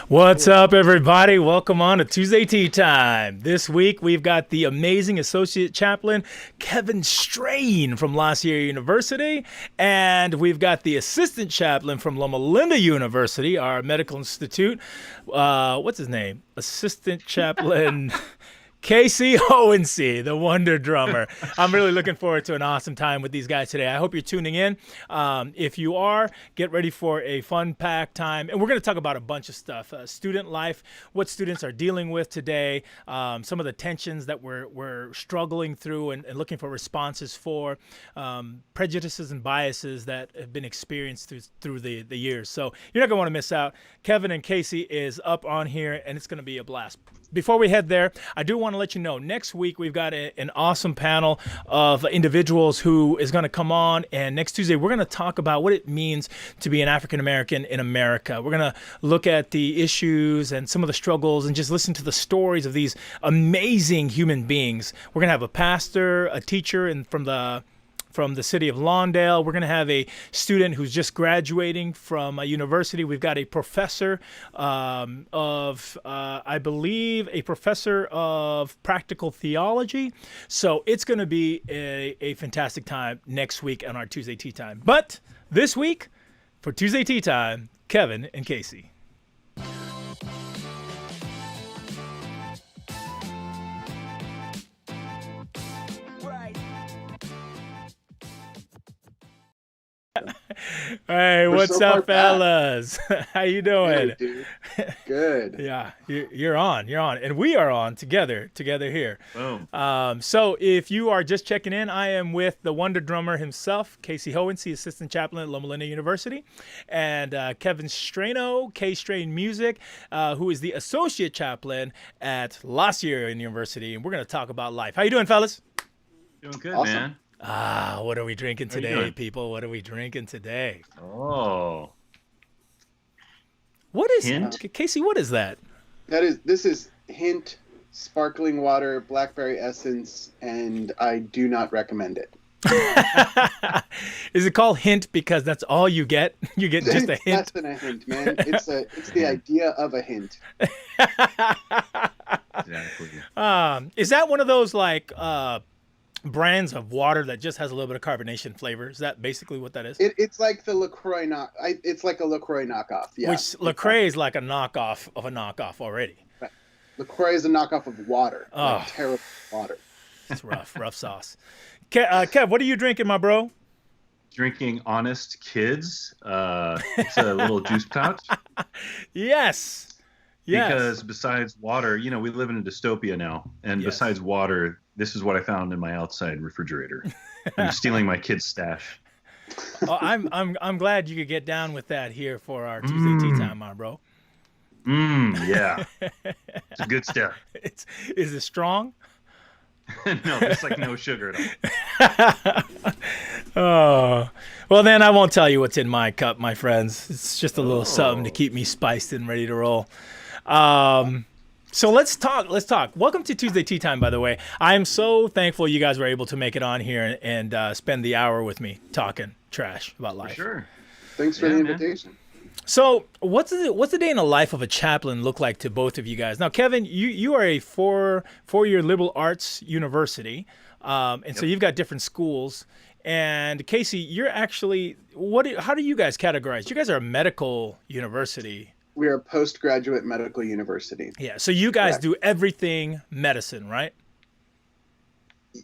What's up, everybody? Welcome on to Tuesday Tea Time. This week, we've got the amazing Associate Chaplain, Kevin Straine from La Sierra University, and we've got the Assistant Chaplain from Loma Linda University, our medical institute. What's his name? Assistant Chaplain... Casey Hohensee, the Wonder Drummer. I'm really looking forward to an awesome time with these guys today. I hope you're tuning in. If you are, get ready for a fun-packed time. And we're going to talk about a bunch of stuff. Student life, what students are dealing with today, some of the tensions that we're struggling through and looking for responses for, prejudices and biases that have been experienced through the years. So you're not going to want to miss out. Kevin and Casey is up on here, and it's going to be a blast. Before we head there, I do want to let you know, next week we've got an awesome panel of individuals who is going to come on, and next Tuesday we're going to talk about what it means to be an African American in America. We're going to look at the issues and some of the struggles and just listen to the stories of these amazing human beings. We're going to have a pastor, a teacher, and from the city of Lawndale. We're going to have a student who's just graduating from a university. We've got a professor I believe, a professor of practical theology. So it's going to be a fantastic time next week on our Tuesday Tea Time. But this week, for Tuesday Tea Time, Kevin and Casey. Hey, what's up, fellas? How you doing? Hey, dude. Good. Yeah, you're on, and we are on together here. Boom. So if you are just checking in, I am with the Wonder Drummer himself, Casey Hohensee, Assistant Chaplain at Loma Linda University, and Kevin Straine, K Straine Music, who is the Associate Chaplain at La Sierra University, and we're going to talk about life. How you doing, fellas? Doing good, Awesome. man. What are we drinking today, people? What are we drinking today? Oh. What is Hint? Casey? What is that? This is Hint sparkling water, blackberry essence, and I do not recommend it. Is it called Hint because that's all you get? You get just a hint? Less than a hint, man. It's the idea of a hint. Exactly. Is that one of those like brands of water that just has a little bit of carbonation flavor? Is that basically what that is? It's like the LaCroix it's like a LaCroix knockoff. Yeah. Which LaCroix is like a knockoff of a knockoff already. Right. LaCroix is a knockoff of water. Oh. Like terrible water. It's rough sauce. Kev, what are you drinking, my bro? Drinking Honest Kids. It's a little juice pouch. Yes. Because besides water, we live in a dystopia now. And besides water, this is what I found in my outside refrigerator. I'm stealing my kid's stash. I'm glad you could get down with that here for our Tuesday Tea Time, my bro. Yeah. It's good stuff. Is it strong? No, it's like no sugar at all. Oh, well then I won't tell you what's in my cup, my friends. It's just a little something to keep me spiced and ready to roll. So let's talk. Welcome to Tuesday Tea Time, by the way. I'm so thankful you guys were able to make it on here and spend the hour with me talking trash about life. For sure. Thanks for the invitation. So what's the day in the life of a chaplain look like to both of you guys? Now, Kevin, you are a four-year liberal arts university, so you've got different schools. And Casey, you're actually how do you guys categorize? You guys are a medical university. We are a postgraduate medical university. Yeah, so you guys do everything medicine, right?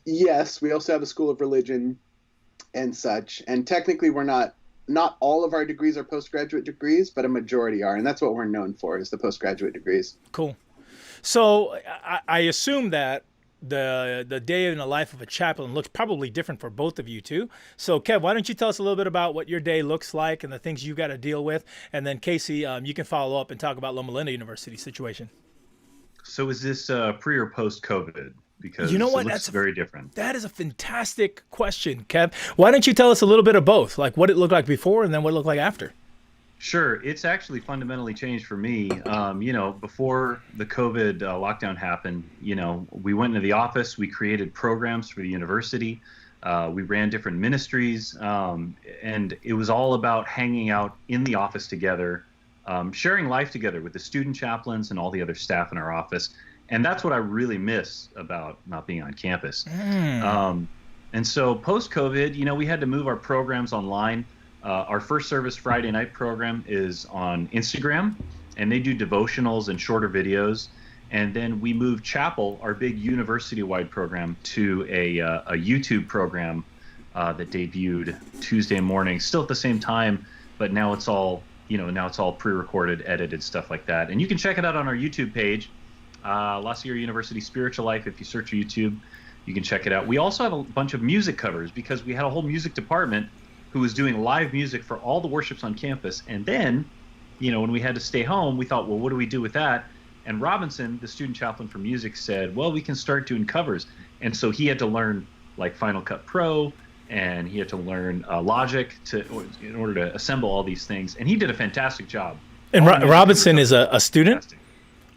Yes, we also have a school of religion and such. And technically we're not not all of our degrees are postgraduate degrees, but a majority are, and that's what we're known for, is the postgraduate degrees. Cool. So I assume that the day in the life of a chaplain looks probably different for both of you too. So Kev, why don't you tell us a little bit about what your day looks like and the things you got to deal with, and then Casey, you can follow up and talk about Loma Linda University situation. So is this pre or post COVID? Because You know what? it looks very different. That is a fantastic question, Kev. Why don't you tell us a little bit of both, like what it looked like before and then what it looked like after? Sure, it's actually fundamentally changed for me. Before the COVID lockdown happened, we went into the office, we created programs for the university, we ran different ministries, and it was all about hanging out in the office together, sharing life together with the student chaplains and all the other staff in our office. And that's what I really miss about not being on campus. And so post-COVID, we had to move our programs online. Our first service Friday night program is on Instagram, and they do devotionals and shorter videos. And then we moved Chapel, our big university-wide program, to a YouTube program that debuted Tuesday morning, still at the same time, but now it's all pre-recorded, edited, stuff like that. And you can check it out on our YouTube page, La Sierra University Spiritual Life. If you search YouTube, you can check it out. We also have a bunch of music covers because we had a whole music department who was doing live music for all the worships on campus. And then, when we had to stay home, we thought, well, what do we do with that? And Robinson, the student chaplain for music, said, well, we can start doing covers. And so he had to learn like Final Cut Pro, and he had to learn Logic in order to assemble all these things. And he did a fantastic job. And Robinson is a student? Fantastic.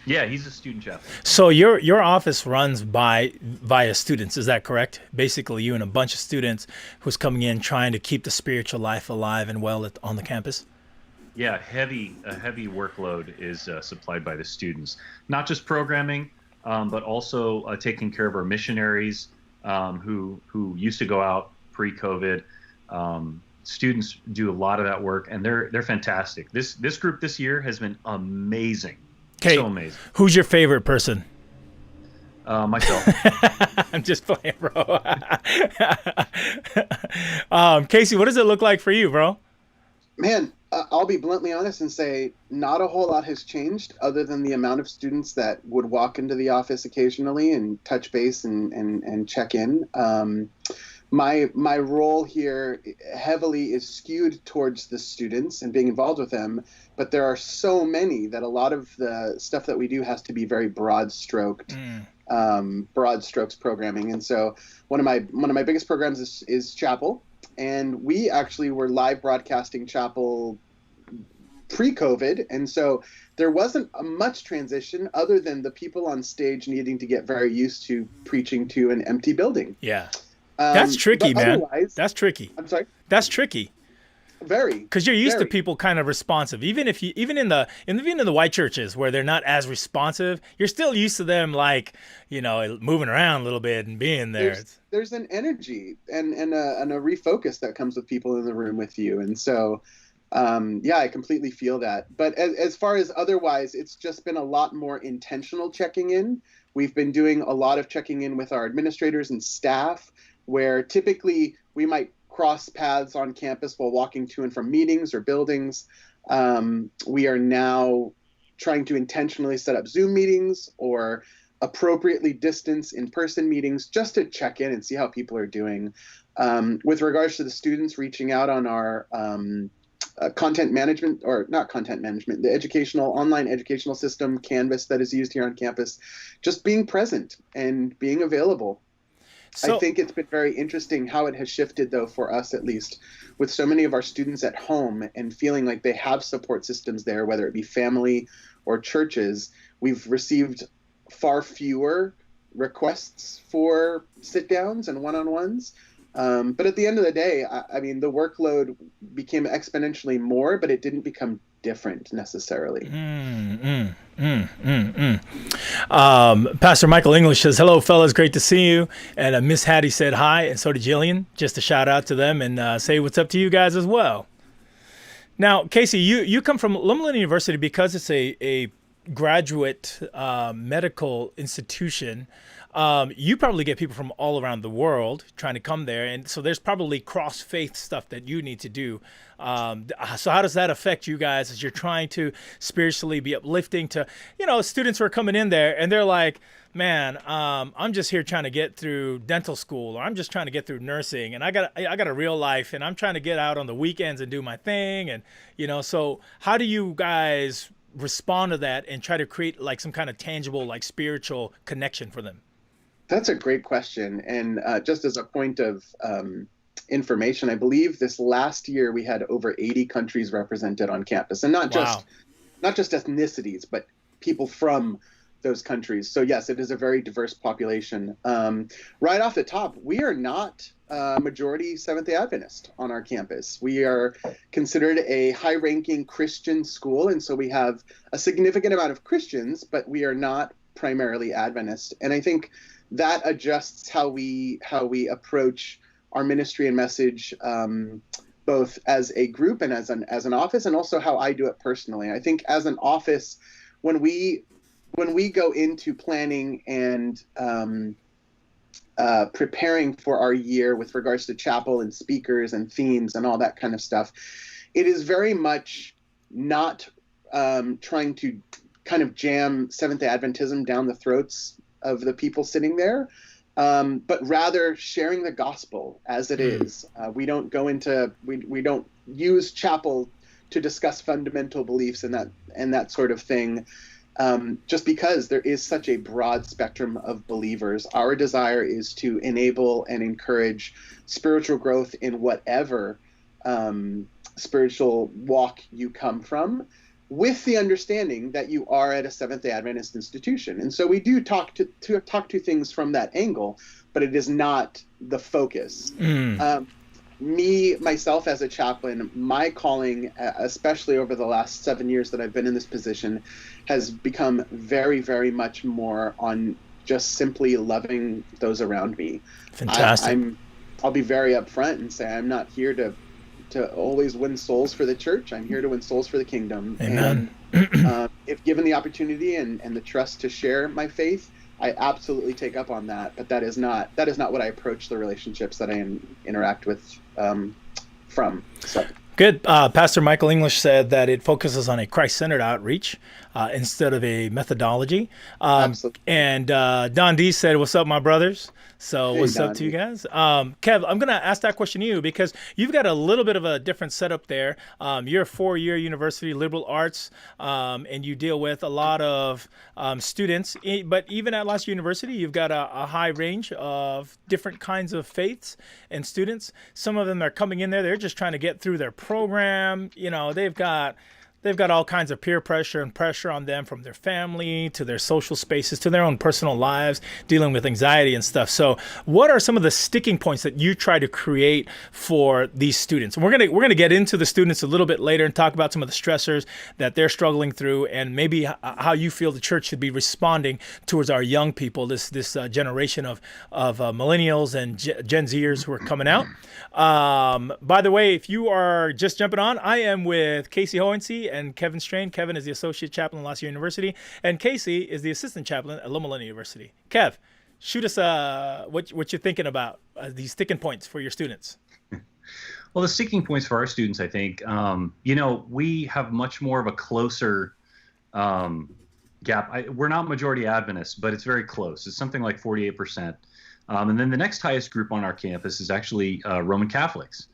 Yeah, he's a student chaplain. So your office runs via students, is that correct? Basically, you and a bunch of students who's coming in trying to keep the spiritual life alive and well on the campus? Yeah, a heavy workload is supplied by the students. Not just programming, but also taking care of our missionaries who used to go out pre-COVID. Students do a lot of that work, and they're fantastic. This group this year has been amazing. Okay, so amazing. Who's your favorite person? Myself. I'm just playing, bro. Casey, what does it look like for you, bro? Man, I'll be bluntly honest and say not a whole lot has changed other than the amount of students that would walk into the office occasionally and touch base and check in. My role here heavily is skewed towards the students and being involved with them, but there are so many that a lot of the stuff that we do has to be very broad strokes programming. And so one of my biggest programs is Chapel, and we actually were live broadcasting Chapel pre-COVID, and so there wasn't much transition other than the people on stage needing to get very used to preaching to an empty building. Yeah. That's tricky, man. That's tricky. I'm sorry? That's tricky. Very. Because you're used to people kind of responsive. Even in the white churches where they're not as responsive, you're still used to them moving around a little bit and being there. There's an energy and a refocus that comes with people in the room with you. And so I completely feel that. But as far as otherwise, it's just been a lot more intentional checking in. We've been doing a lot of checking in with our administrators and staff, where typically we might cross paths on campus while walking to and from meetings or buildings. We are now trying to intentionally set up Zoom meetings or appropriately distance in-person meetings just to check in and see how people are doing. With regards to the students, reaching out on our content management, or not content management, the online educational system, Canvas, that is used here on campus, just being present and being available. So, I think it's been very interesting how it has shifted, though, for us at least, with so many of our students at home and feeling like they have support systems there, whether it be family or churches. We've received far fewer requests for sit-downs and one-on-ones. But at the end of the day, I mean, the workload became exponentially more, but it didn't become different necessarily. Pastor Michael English says, hello, fellas. Great to see you. And Miss Hattie said hi, and so did Jillian. Just a shout out to them and say what's up to you guys as well. Now, Casey, you come from Loma Linda University because it's a graduate medical institution. you probably get people from all around the world trying to come there, and so there's probably cross faith stuff that you need to do. So how does that affect you guys as you're trying to spiritually be uplifting to, students who are coming in there and they're like, man, I'm just here trying to get through dental school, or I'm just trying to get through nursing, and I got a real life, and I'm trying to get out on the weekends and do my thing, and so how do you guys respond to that and try to create like some kind of tangible, like spiritual connection for them? That's a great question. And just as a point of information, I believe this last year we had over 80 countries represented on campus, and not just ethnicities, but people from those countries. So yes, it is a very diverse population. Right off the top, we are not majority Seventh-day Adventist on our campus. We are considered a high-ranking Christian school, and so we have a significant amount of Christians, but we are not primarily Adventist. And I think that adjusts how we approach our ministry and message, both as a group and as an office, and also how I do it personally. I think as an office, when we go into planning and preparing for our year with regards to chapel and speakers and themes and all that kind of stuff, it is very much not trying to kind of jam Seventh-day Adventism down the throats of the people sitting there, but rather sharing the gospel as it is. We don't go into we don't use chapel to discuss fundamental beliefs and that sort of thing. Just because there is such a broad spectrum of believers, our desire is to enable and encourage spiritual growth in whatever spiritual walk you come from, with the understanding that you are at a Seventh-day Adventist institution. And so we do talk to things from that angle, but it is not the focus. Myself as a chaplain, my calling, especially over the last 7 years that I've been in this position, has become very, very much more on just simply loving those around me. Fantastic. I'll be very upfront and say I'm not here to always win souls for the church. I'm here to win souls for the kingdom. Amen. And if given the opportunity and the trust to share my faith, I absolutely take up on that. But that is not what I approach the relationships that I interact with from. So. Good. Pastor Michael English said that it focuses on a Christ-centered outreach instead of a methodology. Absolutely. And Don D said, "What's up, my brothers?" So Hey, what's Don up to you D. guys? Kev, I'm going to ask that question to you because you've got a little bit of a different setup there. You're a 4-year university, liberal arts, and you deal with a lot of students. But even at Last University, you've got a high range of different kinds of faiths and students. Some of them are coming in there. They're just trying to get through their program. They've got all kinds of peer pressure and pressure on them from their family to their social spaces to their own personal lives, dealing with anxiety and stuff. So what are some of the sticking points that you try to create for these students? And we're gonna get into the students a little bit later and talk about some of the stressors that they're struggling through and maybe how you feel the church should be responding towards our young people, this generation of millennials and Gen Zers who are coming out. By the way, if you are just jumping on, I am with Casey Hohensee and Kevin Straine. Kevin is the associate chaplain at Last University, and Casey is the assistant chaplain at Loma Linda University. Kev, shoot us what you're thinking about these sticking points for your students. Well, the sticking points for our students, I think, we have much more of a closer gap. We're not majority Adventists, but it's very close. It's something like 48%. And then the next highest group on our campus is actually Roman Catholics.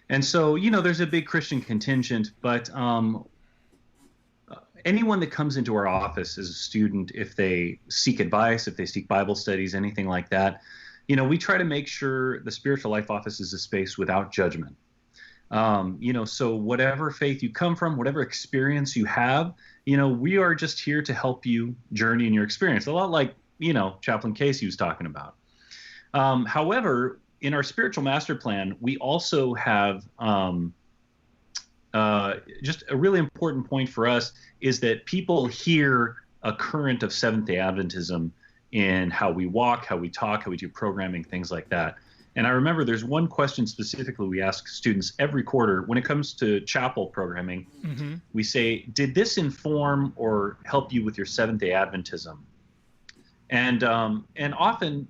And so, there's a big Christian contingent, but anyone that comes into our office as a student, if they seek advice, if they seek Bible studies, anything like that, we try to make sure the Spiritual Life Office is a space without judgment. So whatever faith you come from, whatever experience you have, we are just here to help you journey in your experience. A lot like, Chaplain Casey was talking about. However, in our spiritual master plan, we also have just a really important point for us is that people hear a current of Seventh-day Adventism in how we walk, how we talk, how we do programming, things like that. And I remember there's one question specifically we ask students every quarter when it comes to chapel programming. Mm-hmm. We say, did this inform or help you with your Seventh-day Adventism? And often,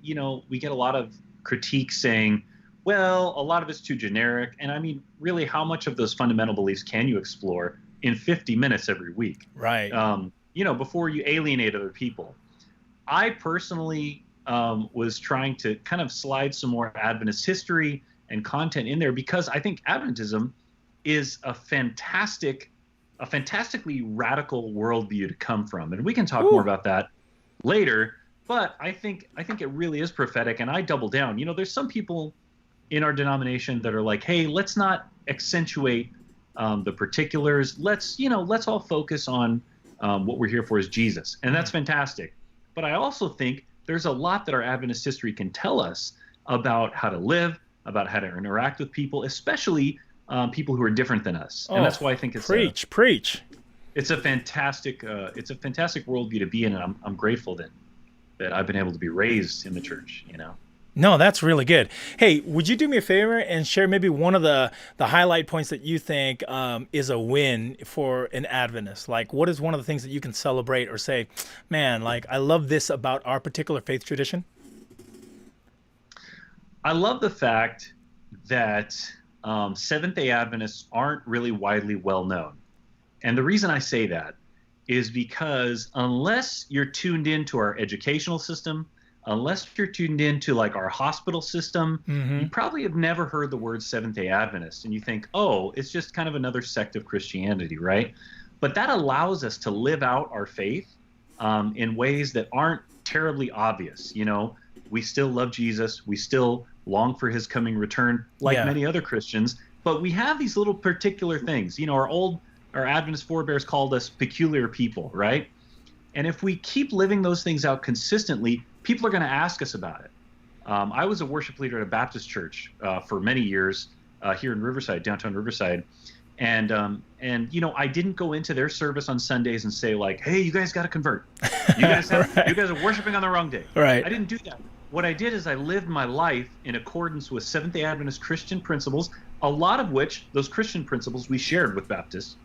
we get a lot of critique saying, well, a lot of it's too generic. And I mean, really, how much of those fundamental beliefs can you explore in 50 minutes every week? Right. Before you alienate other people. I personally was trying to kind of slide some more Adventist history and content in there because I think Adventism is a fantastically radical worldview to come from, and we can talk more about that later. But I think it really is prophetic, and I double down. There's some people in our denomination that are like, hey, let's not accentuate the particulars. Let's all focus on what we're here for is Jesus, and that's fantastic. But I also think there's a lot that our Adventist history can tell us about how to live, about how to interact with people, especially people who are different than us. And that's why I think it's preach. It's a fantastic worldview to be in, and I'm grateful that I've been able to be raised in the church. No, that's really good. Hey, would you do me a favor and share maybe one of the highlight points that you think is a win for an Adventist? Like, what is one of the things that you can celebrate or say, man, like, I love this about our particular faith tradition? I love the fact that Seventh-day Adventists aren't really widely well known. And the reason I say that is because unless you're tuned into our educational system, unless you're tuned into like our hospital system, you probably have never heard the word Seventh-day Adventist, and you think, oh, it's just kind of another sect of Christianity, right? But that allows us to live out our faith in ways that aren't terribly obvious. We still love Jesus, we still long for his coming return, like many other Christians, but we have these little particular things. Our Adventist forebears called us peculiar people, right? And if we keep living those things out consistently, people are going to ask us about it. I was a worship leader at a Baptist church for many years here in Riverside, downtown Riverside. And I didn't go into their service on Sundays and say like, hey, you guys got to convert. You guys are worshiping on the wrong day. Right. I didn't do that. What I did is I lived my life in accordance with Seventh-day Adventist Christian principles, a lot of which, those Christian principles, we shared with Baptists.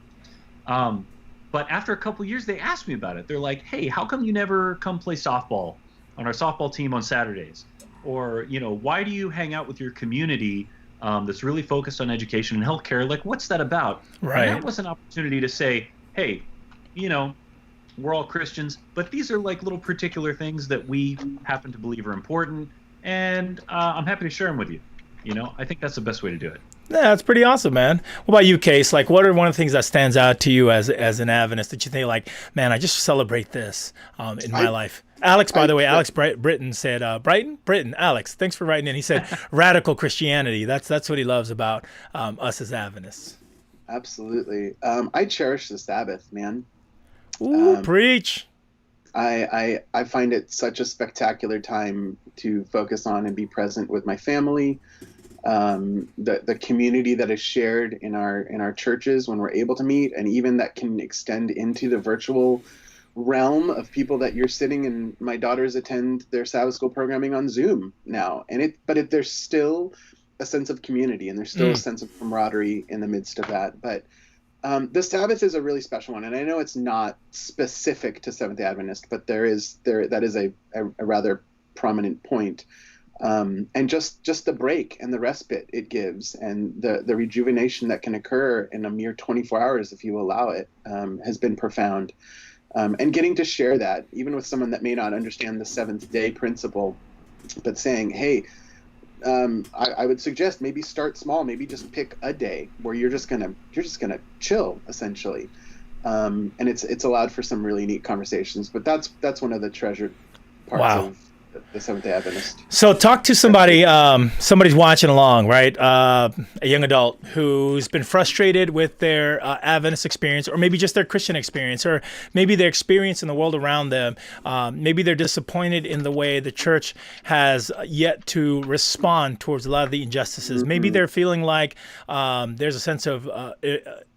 But after a couple of years, they asked me about it. They're like, hey, how come you never come play softball on our softball team on Saturdays? Or, why do you hang out with your community that's really focused on education and healthcare? Like, what's that about? Right. And that was an opportunity to say, hey, we're all Christians, but these are like little particular things that we happen to believe are important, and I'm happy to share them with you. I think that's the best way to do it. Yeah, that's pretty awesome, man. What about you, Case? Like, what are one of the things that stands out to you as an Adventist that you think like, man, I just celebrate this in my life? Alex, by the way, Alex Britton said, Britton, Alex, thanks for writing in. He said, radical Christianity. That's what he loves about us as Adventists. Absolutely. I cherish the Sabbath, man. Ooh, preach. I find it such a spectacular time to focus on and be present with my family. The community that is shared in our churches when we're able to meet, and even that can extend into the virtual realm of people that you're sitting, and my daughters attend their Sabbath school programming on Zoom now, but there's still a sense of community, and there's still a sense of camaraderie in the midst of that. But the Sabbath is a really special one, and I know it's not specific to Seventh-day Adventist, but that is a rather prominent point. And just the break and the respite it gives, and the rejuvenation that can occur in a mere 24 hours if you allow it, has been profound. And getting to share that, even with someone that may not understand the seventh day principle, but saying, hey, I would suggest maybe start small, maybe just pick a day where you're just gonna chill, essentially. And it's allowed for some really neat conversations. But that's one of the treasured parts of the Seventh-day Adventist. So talk to somebody, somebody's watching along, right? A young adult who's been frustrated with their Adventist experience, or maybe just their Christian experience, or maybe their experience in the world around them. Maybe they're disappointed in the way the church has yet to respond towards a lot of the injustices. Mm-hmm. Maybe they're feeling like there's a sense of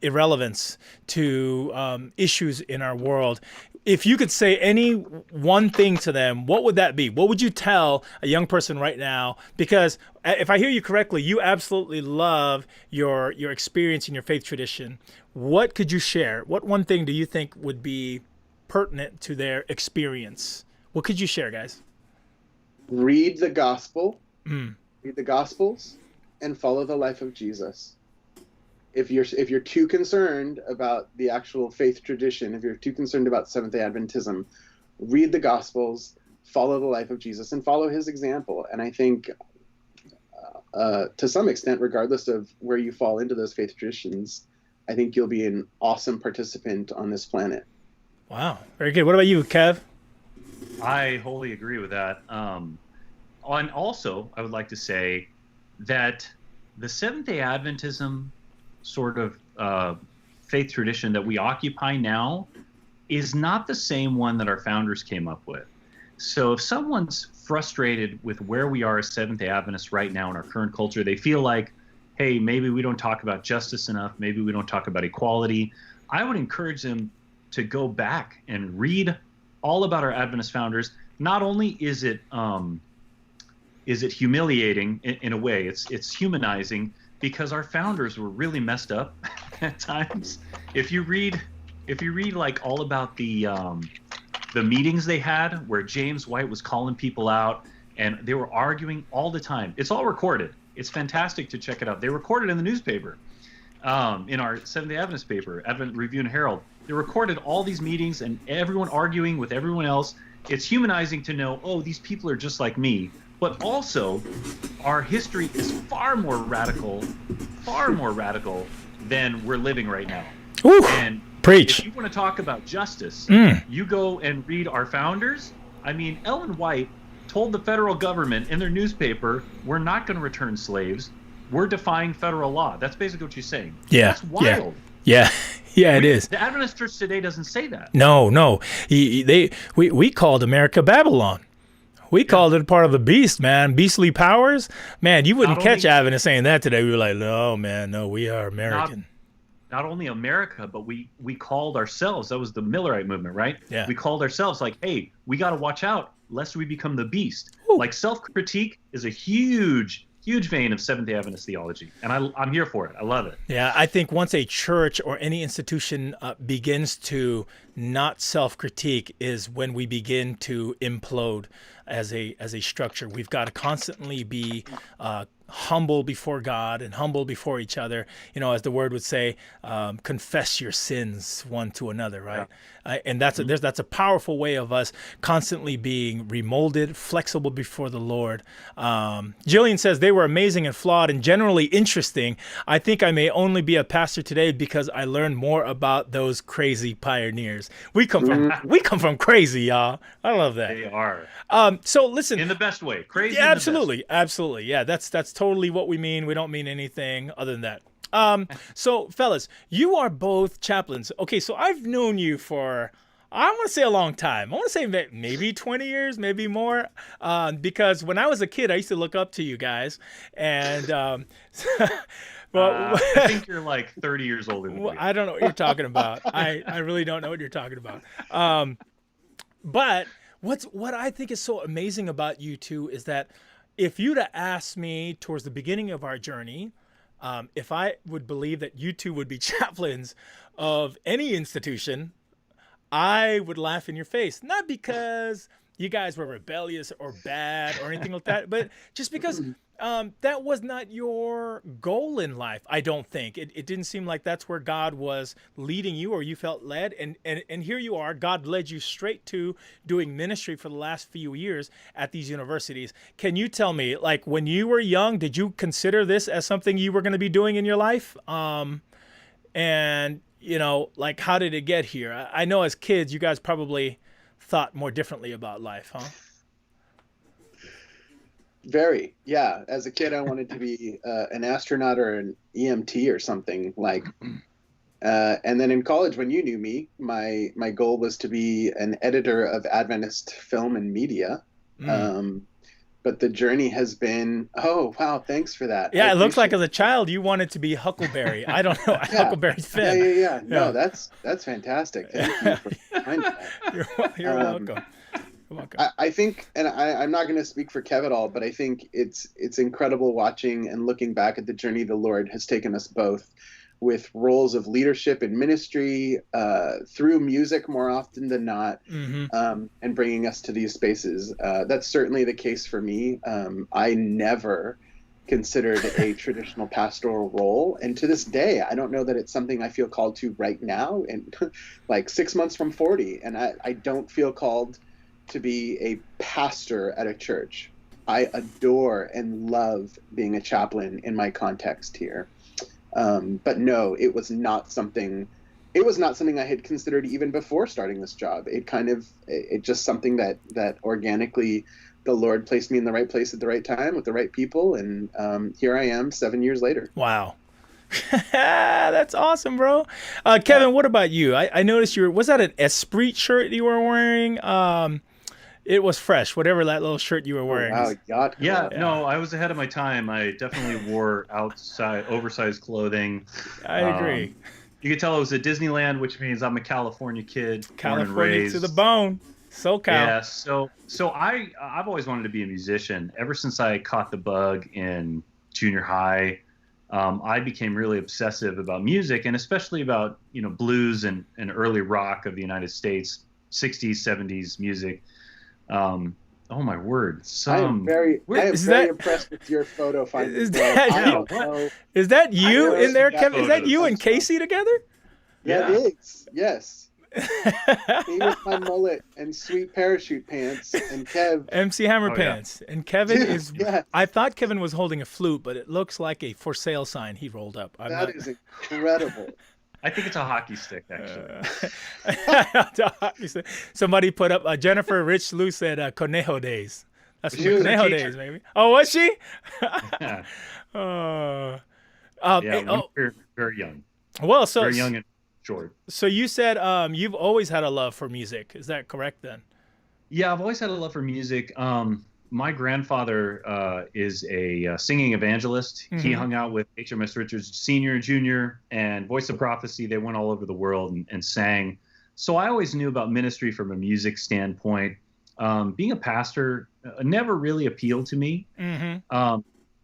irrelevance to issues in our world. If you could say any one thing to them, what would that be? What would you tell a young person right now? Because if I hear you correctly, you absolutely love your experience in your faith tradition. What could you share? What one thing do you think would be pertinent to their experience What could you share, guys? Read the gospel, Mm. read the gospels, and follow the life of Jesus. If you're too concerned about the actual faith tradition, if you're too concerned about Seventh-day Adventism, read the gospels, follow the life of Jesus, and follow his example. And I think to some extent, regardless of where you fall into those faith traditions, I think you'll be an awesome participant on this planet. Wow, very good. What about you, Kev? I wholly agree with that. And also, I would like to say that the Seventh-day Adventism sort of faith tradition that we occupy now is not the same one that our founders came up with. So if someone's frustrated with where we are as Seventh-day Adventists right now in our current culture, they feel like, hey, maybe we don't talk about justice enough, maybe we don't talk about equality, I would encourage them to go back and read all about our Adventist founders. Not only is it humiliating in a way, it's humanizing, because our founders were really messed up at times. If you read like all about the meetings they had where James White was calling people out and they were arguing all the time. It's all recorded. It's fantastic to check it out. They recorded in the newspaper, in our Seventh-day Adventist paper, Advent Review and Herald. They recorded all these meetings and everyone arguing with everyone else. It's humanizing to know, oh, these people are just like me. But also, our history is far more radical than we're living right now. Ooh, and preach. If you want to talk about justice, you go and read our founders. I mean, Ellen White told the federal government in their newspaper, we're not going to return slaves. We're defying federal law. That's basically what she's saying. Yeah. That's wild. Yeah. Yeah, it is. The Adventist Church today doesn't say that. No. We called America Babylon. We called it part of the beast, man. Beastly powers. Man, you wouldn't catch Adventists saying that today. We were like, no, man, no, we are American. Not only America, but we called ourselves. That was the Millerite movement, right? Yeah. We called ourselves like, hey, we got to watch out lest we become the beast. Ooh. Like self-critique is a huge vein of Seventh-day Adventist theology, and I'm here for it. I love it. Yeah, I think once a church or any institution begins to not self-critique is when we begin to implode as a structure. We've got to constantly be humble before God and humble before each other. You know, as the word would say, confess your sins one to another, right? Yeah. And that's a powerful way of us constantly being remolded, flexible before the Lord. Jillian says they were amazing and flawed and generally interesting. I think I may only be a pastor today because I learned more about those crazy pioneers. We come from crazy, y'all. I love that. They are. So listen, in the best way, crazy. Yeah, absolutely. Yeah, that's totally what we mean. We don't mean anything other than that. So fellas, you are both chaplains. Okay, so I've known you for, I want to say a long time. I want to say maybe 20 years, maybe more. Because when I was a kid, I used to look up to you guys. And well, I think you're like 30 years older than me. I don't know what you're talking about. I really don't know what you're talking about. But what I think is so amazing about you two is that if you'd have asked me towards the beginning of our journey, if I would believe that you two would be chaplains of any institution, I would laugh in your face. Not because you guys were rebellious or bad or anything like that, but just because that was not your goal in life, I don't think. It didn't seem like that's where God was leading you or you felt led. And here you are. God led you straight to doing ministry for the last few years at these universities. Can you tell me, like, when you were young, did you consider this as something you were going to be doing in your life? And, you know, like, how did it get here? I know as kids, you guys probably thought more differently about life, huh? Very, yeah. As a kid, I wanted to be an astronaut or an EMT or something like. And then in college, when you knew me, my goal was to be an editor of Adventist film and media. But the journey has been, oh wow, thanks for that. Yeah, it looks like as a child you wanted to be Huckleberry. I don't know, Huckleberry Finn. Yeah. No, that's fantastic. Thank you for finding that. You're welcome. I think, and I'm not going to speak for Kev at all, but I think it's incredible watching and looking back at the journey the Lord has taken us both. with roles of leadership in ministry through music more often than not, and bringing us to these spaces. That's certainly the case for me. I never considered a traditional pastoral role, and to this day I don't know that it's something I feel called to right now, and like 6 months from 40, and I don't feel called to be a pastor at a church. I adore and love being a chaplain in my context here. But no, it was not something I had considered even before starting this job. It just something that organically the Lord placed me in the right place at the right time with the right people. And here I am 7 years later. Wow. That's awesome, bro. Kevin, what about you? I noticed was that an Esprit shirt you were wearing? It was fresh, whatever that little shirt you were wearing. Oh, wow. Yeah, no, I was ahead of my time. I definitely wore oversized clothing. I agree. You could tell I was at Disneyland, which means I'm a California kid, born and California raised. to the bone. SoCal. Yeah, so I've always wanted to be a musician. Ever since I caught the bug in junior high, I became really obsessive about music, and especially about blues and early rock of the United States, 60s, 70s music. Oh my word! I am very impressed with your photo finding. Is that you in there, Kevin? Is that you and Casey together? Yeah, it is. Yes. Me with my mullet and sweet parachute pants, and Kev MC Hammer pants. Yeah. And Kevin is. Yes. I thought Kevin was holding a flute, but it looks like a for sale sign he rolled up. That is incredible. I think it's a hockey stick, actually. Somebody put up, Jennifer Rich Lou said Conejo Days. That's from Conejo Days, maybe. Oh, was she? Yeah. We were very young. Well, very young and short. So you said you've always had a love for music. Is that correct then? Yeah, I've always had a love for music. My grandfather is a singing evangelist. He hung out with HMS Richards Sr., Jr., and Voice of Prophecy. They went all over the world and sang. So I always knew about ministry from a music standpoint. Being a pastor never really appealed to me.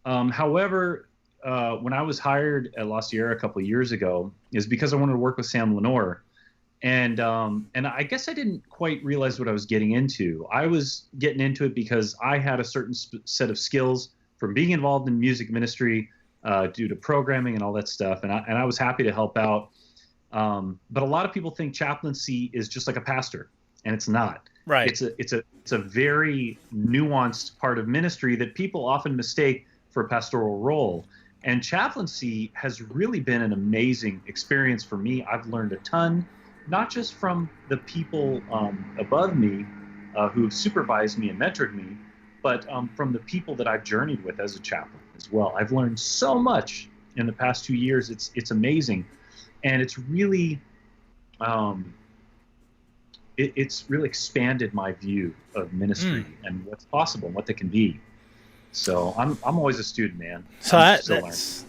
However, when I was hired at La Sierra a couple of years ago, is because I wanted to work with Sam Lenore. And I guess I didn't quite realize what I was getting into. I was getting into it because I had a certain set of skills from being involved in music ministry due to programming and all that stuff. And I was happy to help out. But a lot of people think chaplaincy is just like a pastor, and it's not. Right. It's a very nuanced part of ministry that people often mistake for a pastoral role. And chaplaincy has really been an amazing experience for me. I've learned a ton. Not just from the people above me who supervised me and mentored me, but from the people that I've journeyed with as a chaplain as well. I've learned so much in the past 2 years. It's amazing, and it's really it's really expanded my view of ministry and what's possible and what they can be. So I'm always a student, man. So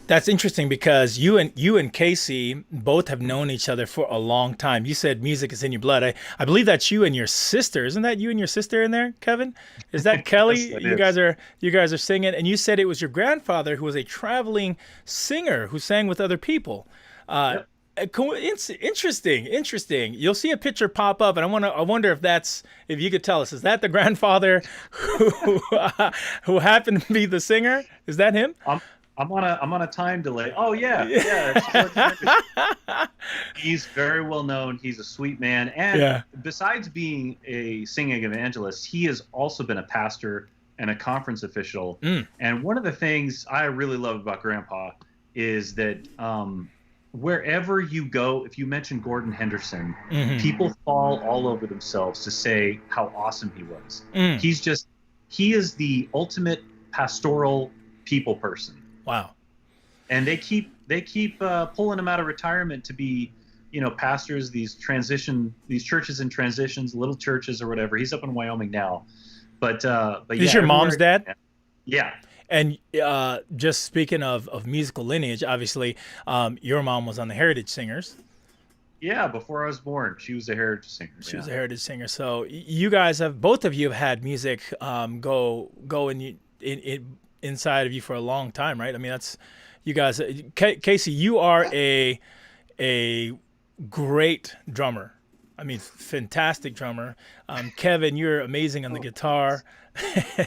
that's interesting because you and Casey both have known each other for a long time. You said music is in your blood. I believe that's you and your sister. Isn't that you and your sister in there, Kevin? Is that Kelly? Yes, you guys are singing, and you said it was your grandfather who was a traveling singer who sang with other people. Yep. Interesting. You'll see a picture pop up, and I wonder if you could tell us, is that the grandfather who happened to be the singer? Is that him? I'm on a time delay. Oh yeah. He's very well known. He's a sweet man, and besides being a singing evangelist, he has also been a pastor and a conference official. And one of the things I really love about Grandpa is that wherever you go, if you mention Gordon Henderson, people fall all over themselves to say how awesome he was. He is the ultimate pastoral people person. Wow. And they keep pulling him out of retirement to be, pastors, these churches in transitions, little churches or whatever. He's up in Wyoming now. But Is your mom's dad? Yeah. And just speaking of musical lineage, obviously, your mom was on the Heritage Singers. Yeah, before I was born, she was a Heritage Singer. She was a Heritage Singer. So you guys both of you have had music go inside of you for a long time, right? I mean, You guys, Casey, you are a great drummer. I mean, fantastic drummer. Kevin, you're amazing on the guitar.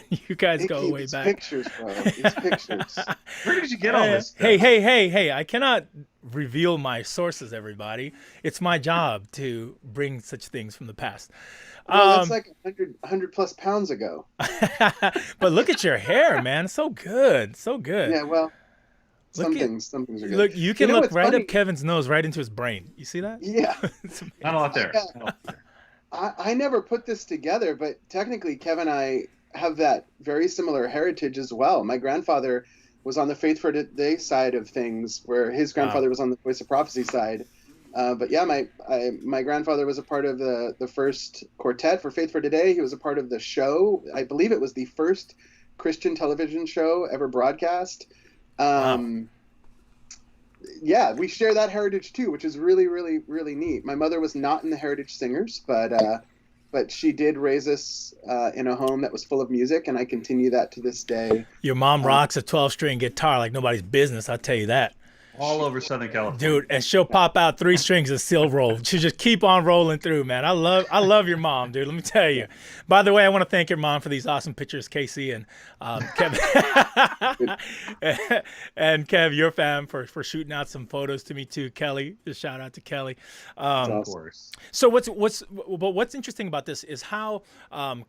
You guys go way it's back. Pictures, bro. It's pictures. Where did you get all this stuff? Hey! I cannot reveal my sources, everybody. It's my job to bring such things from the past. Well, that's like 100 plus pounds ago. But look at your hair, man. So good. So good. Yeah, well, some things are good. Look, you can look right funny? up Kevin's nose, right into his brain. You see that? Yeah. Not a lot there. I never put this together, but technically Kevin and I have that very similar heritage as well. My grandfather was on the Faith for Today side of things, where his grandfather was on the Voice of Prophecy side. But yeah, my grandfather was a part of the first quartet for Faith for Today. He was a part of the show. I believe it was the first Christian television show ever broadcast. Yeah, we share that heritage too, which is really, really, really neat. My mother was not in the Heritage Singers, but she did raise us in a home that was full of music, and I continue that to this day. Your mom rocks a 12-string guitar like nobody's business, I'll tell you that. All over Southern California. Dude, and she'll pop out 3 strings and still roll. She'll just keep on rolling through, man. I love your mom, dude. Let me tell you. By the way, I want to thank your mom for these awesome pictures, Casey and Kevin. And Kev, your fam, for shooting out some photos to me too. Kelly, just shout out to Kelly. Of course. So what's interesting about this is how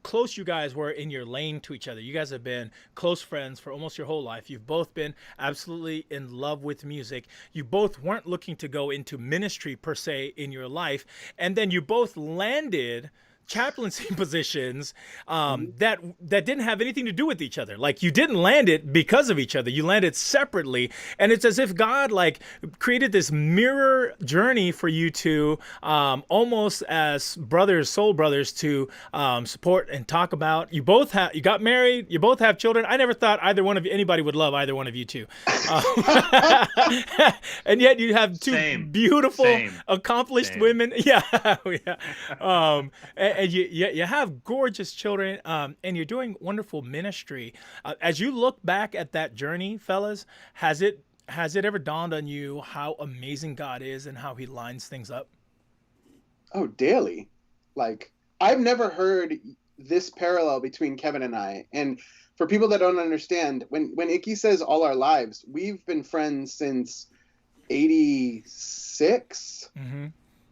close you guys were in your lane to each other. You guys have been close friends for almost your whole life. You've both been absolutely in love with music. You both weren't looking to go into ministry per se in your life, and then you both landed chaplaincy positions that didn't have anything to do with each other. Like, you didn't land it because of each other. You landed separately, and it's as if God like created this mirror journey for you to almost as brothers, soul brothers, to support and talk about. You got married. You both have children. I never thought anybody would love either one of you two, and yet you have two beautiful, accomplished women. Yeah, yeah. And you have gorgeous children, and you're doing wonderful ministry. As you look back at that journey, fellas, has it ever dawned on you how amazing God is and how He lines things up? Oh, daily. Like, I've never heard this parallel between Kevin and I. And for people that don't understand, when Icky says all our lives, we've been friends since 86. Mm-hmm.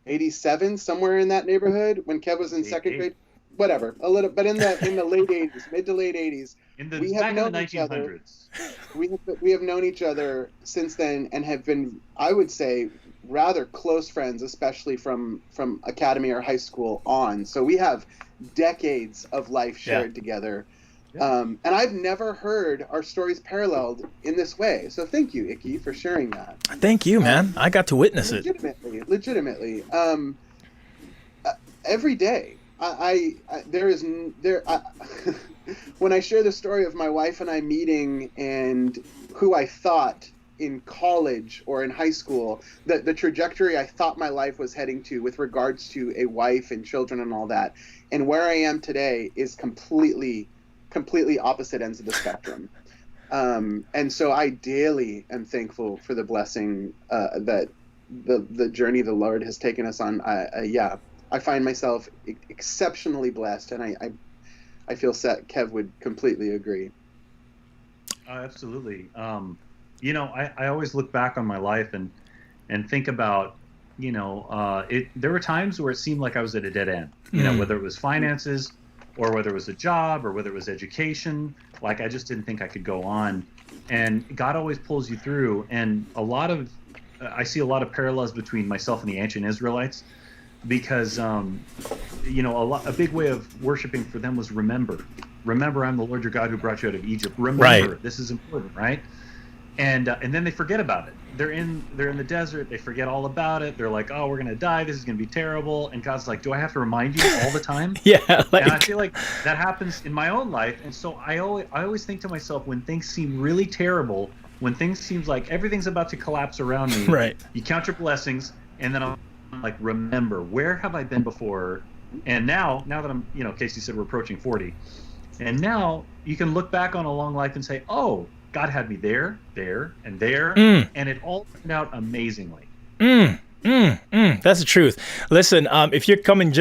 87, somewhere in that neighborhood, when Kev was in second grade, whatever, a little, but in the late 80s, mid to late 80s, we have known each other. We have known each other since then, and have been, I would say, rather close friends, especially from academy or high school on. So we have decades of life shared together. And I've never heard our stories paralleled in this way. So thank you, Icky, for sharing that. Thank you, man. I got to witness it. Legitimately. Every day, when I share the story of my wife and I meeting and who I thought in college or in high school, the trajectory I thought my life was heading to with regards to a wife and children and all that, and where I am today is completely opposite ends of the spectrum. And so I daily am thankful for the blessing that the journey the Lord has taken us on. I find myself exceptionally blessed, and I feel Kev would completely agree. Absolutely. I always look back on my life and think about, there were times where it seemed like I was at a dead end, whether it was finances, or whether it was a job, or whether it was education. Like, I just didn't think I could go on. And God always pulls you through. And I see a lot of parallels between myself and the ancient Israelites, because, a big way of worshiping for them was remember, I'm the Lord your God who brought you out of Egypt. Remember, This is important, right? And then they forget about it. They're in the desert. They forget all about it. They're like, oh, we're going to die. This is going to be terrible. And God's like, do I have to remind you all the time? Yeah. And I feel like that happens in my own life. And so I always think to myself, when things seem really terrible, when things seems like everything's about to collapse around me, right, you count your blessings, and then I'm like, remember, where have I been before? And now that I'm, Casey said we're approaching 40. And now you can look back on a long life and say, oh, God had me there, and there, Mm. and it all turned out amazingly. That's the truth. Listen, if you're coming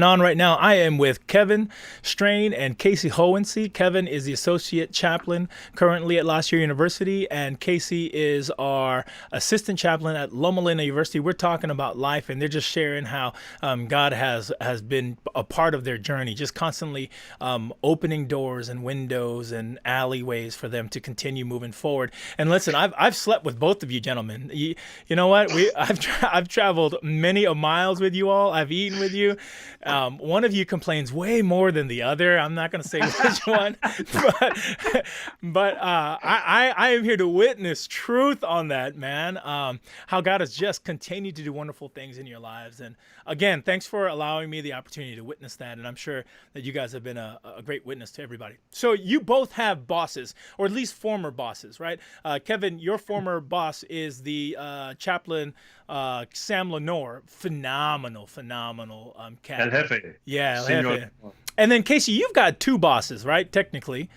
on right now, I am with Kevin Straine and Casey Hohensee. Kevin is the associate chaplain currently at La Sierra University, and Casey is our assistant chaplain at Loma Linda University. We're talking about life, and they're just sharing how God has been a part of their journey, just constantly opening doors and windows and alleyways for them to continue moving forward. And listen, I've slept with both of you gentlemen. You know what? I've traveled many a miles with you all. I've eaten with you. One of you complains way more than the other. I'm not going to say which one, but I am here to witness truth on that, man. How God has just continued to do wonderful things in your lives. And again, thanks for allowing me the opportunity to witness that. And I'm sure that you guys have been a great witness to everybody. So you both have bosses, or at least former bosses, right? Kevin, your former boss is the chaplain, Sam Lenore. Phenomenal cat. El Jefe. Yeah, El Senor. Jefe. And then Casey, you've got two bosses, right? Technically.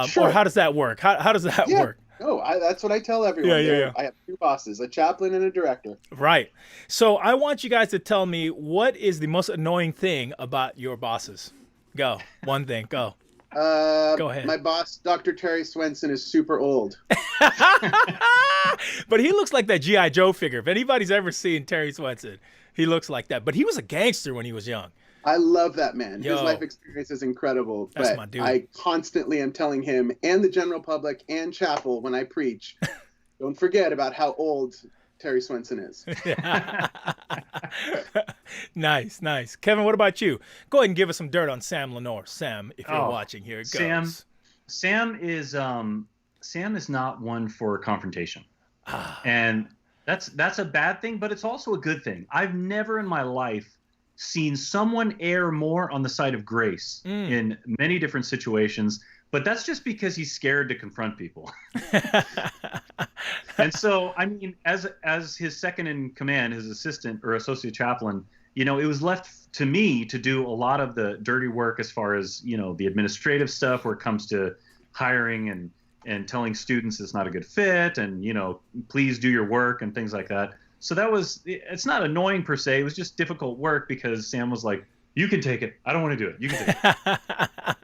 Sure. Or how does that work? How does that work? No, that's what I tell everyone. Yeah. I have two bosses, a chaplain and a director. Right. So I want you guys to tell me, what is the most annoying thing about your bosses? Go. One thing. Go. Go ahead. My boss, Dr. Terry Swenson, is super old. But he looks like that G.I. Joe figure. If anybody's ever seen Terry Swenson, he looks like that. But he was a gangster when he was young. I love that man. Yo. His life experience is incredible. That's but my dude. I constantly am telling him and the general public and chapel when I preach, don't forget about how old Terry Swenson is. Nice. Kevin, what about you? Go ahead and give us some dirt on Sam Lenore. Sam, if you're watching, here it goes. Sam is not one for confrontation. And that's a bad thing, but it's also a good thing. I've never in my life seen someone err more on the side of grace in many different situations, but that's just because he's scared to confront people. And so, I mean, as his second in command, his assistant or associate chaplain, it was left to me to do a lot of the dirty work as far as, the administrative stuff where it comes to hiring and telling students it's not a good fit and, please do your work and things like that. So it's not annoying per se. It was just difficult work because Sam was like, you can take it. I don't want to do it. You can take it.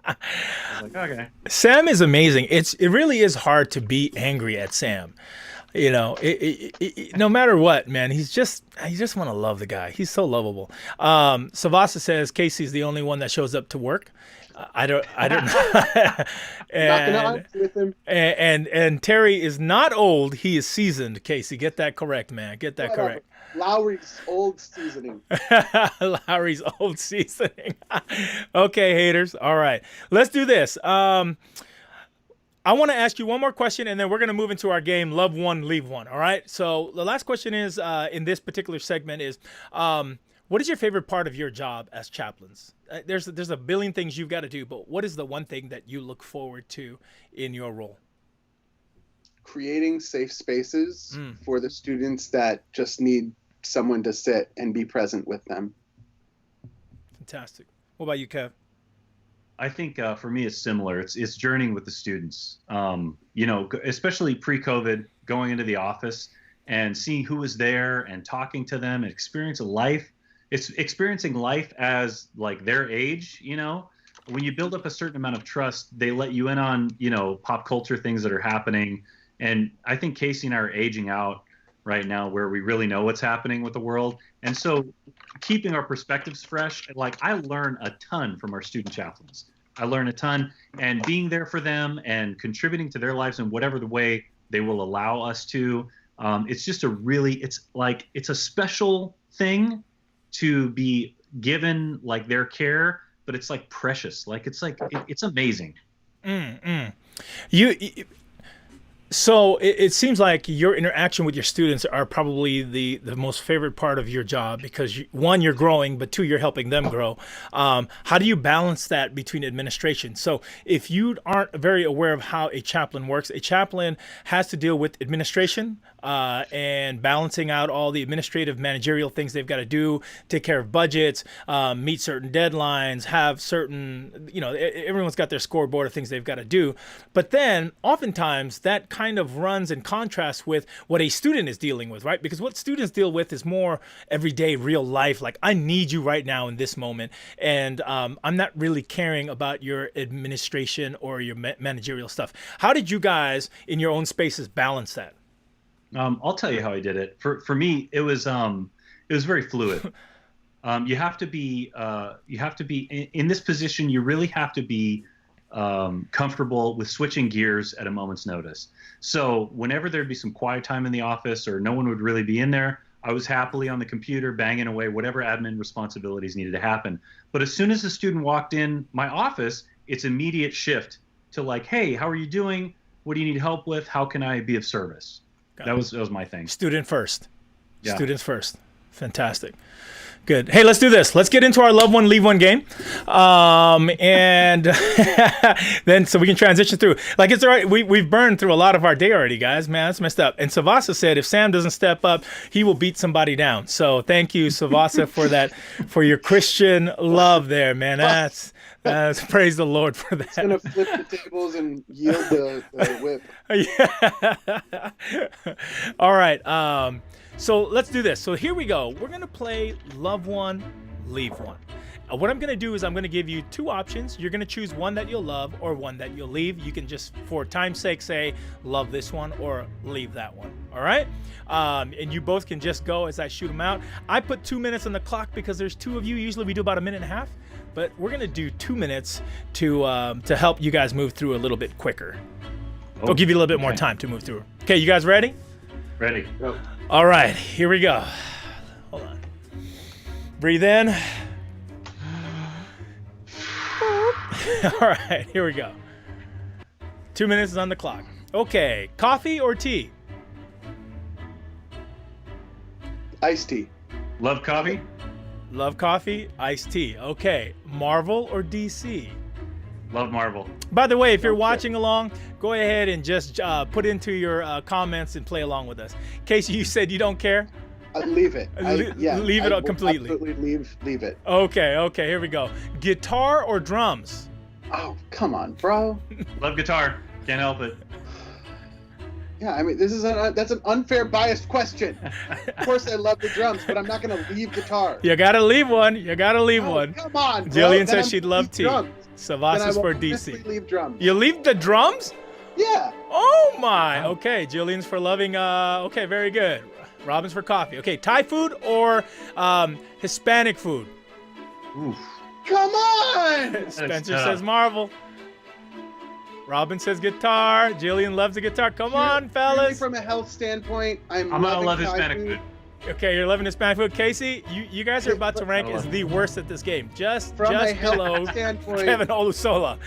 I was like, okay. Sam is amazing. It really is hard to be angry at Sam. No matter what, man, you just want to love the guy. He's so lovable. Savasa says Casey's the only one that shows up to work. I don't know. and Terry is not old. He is seasoned. Casey, get that correct, man. Get that correct. Lowry's old seasoning. Lowry's old seasoning. Okay, haters. All right, let's do this. I want to ask you one more question, and then we're going to move into our game, Love One, Leave One. All right. So the last question is in this particular segment is, what is your favorite part of your job as chaplains? There's a billion things you've got to do, but what is the one thing that you look forward to in your role? Creating safe spaces for the students that just need someone to sit and be present with them. Fantastic. What about you, Kev? I think for me it's similar. It's journeying with the students. Especially pre-COVID, going into the office and seeing who was there and talking to them and experiencing life. It's experiencing life as like their age. When you build up a certain amount of trust, they let you in on pop culture things that are happening. And I think Casey and I are aging out right now where we really know what's happening with the world. And so keeping our perspectives fresh, like I learn a ton from our student chaplains. I learn a ton, and being there for them and contributing to their lives in whatever the way they will allow us to. It's just it's a special thing to be given like their care, but it's like precious. Like it's amazing. So it seems like your interaction with your students are probably the most favorite part of your job because one, you're growing, but two, you're helping them grow. How do you balance that between administration? So if you aren't very aware of how a chaplain works, a chaplain has to deal with administration, and balancing out all the administrative, managerial things they've got to do, take care of budgets, meet certain deadlines, have certain, everyone's got their scoreboard of things they've got to do. But then oftentimes that kind of runs in contrast with what a student is dealing with, right? Because what students deal with is more everyday, real life. Like, I need you right now in this moment. And I'm not really caring about your administration or your managerial stuff. How did you guys in your own spaces balance that? I'll tell you how I did it. For me, it was very fluid. You have to be in this position. You really have to be comfortable with switching gears at a moment's notice. So whenever there'd be some quiet time in the office or no one would really be in there, I was happily on the computer banging away whatever admin responsibilities needed to happen. But as soon as the student walked in my office, it's immediate shift to like, hey, how are you doing? What do you need help with? How can I be of service? That was my thing. Student first. Yeah. Students first. Fantastic. Good. Hey, let's do this. Let's get into our Love One, Leave One game. And then so we can transition through. Like, it's all right. We've burned through a lot of our day already, guys. Man, that's messed up. And Savasa said if Sam doesn't step up, he will beat somebody down. So thank you, Savasa, for that, for your Christian love there, man. That's praise the Lord for that. It's going to flip the tables and yield the whip. Yeah. All right. So let's do this. So here we go. We're going to play Love One, Leave One. What I'm going to do is I'm going to give you two options. You're going to choose one that you'll love or one that you'll leave. You can just, for time's sake, say love this one or leave that one. All right? And you both can just go as I shoot them out. I put 2 minutes on the clock because there's two of you. Usually we do about a minute and a half. But we're going to do 2 minutes to help you guys move through a little bit quicker. I'll give you a little bit more time to move through. Okay, you guys ready? Ready. Go. All right, here we go. Hold on. Breathe in. All right, here we go. 2 minutes is on the clock. Okay, coffee or tea? Iced tea. Love coffee? Love coffee, iced tea. Okay, Marvel or DC? Love Marvel. By the way, if you're watching along, go ahead and just put into your comments and play along with us. Casey, you said you don't care? Leave it. Leave it completely. Absolutely leave it. Okay, here we go. Guitar or drums? Oh, come on, bro. Love guitar. Can't help it. Yeah, I mean, that's an unfair, biased question. Of course, I love the drums, but I'm not going to leave guitar. You got to leave one. One. Come on, bro. Jillian says she'd love tea. Drums. Savas's for DC. Leave drums. You leave the drums? Yeah. Oh my. Okay, Jillian's for loving. Okay, very good. Robin's for coffee. Okay, Thai food or Hispanic food? Oof. Come on. Spencer says Marvel. Robin says guitar. Jillian loves the guitar. Come on, fellas. Really from a health standpoint, I'm gonna love Hispanic food. Okay, you're loving Hispanic food. Casey, you guys are about to rank as the worst at this game. Just below Kevin Olusola.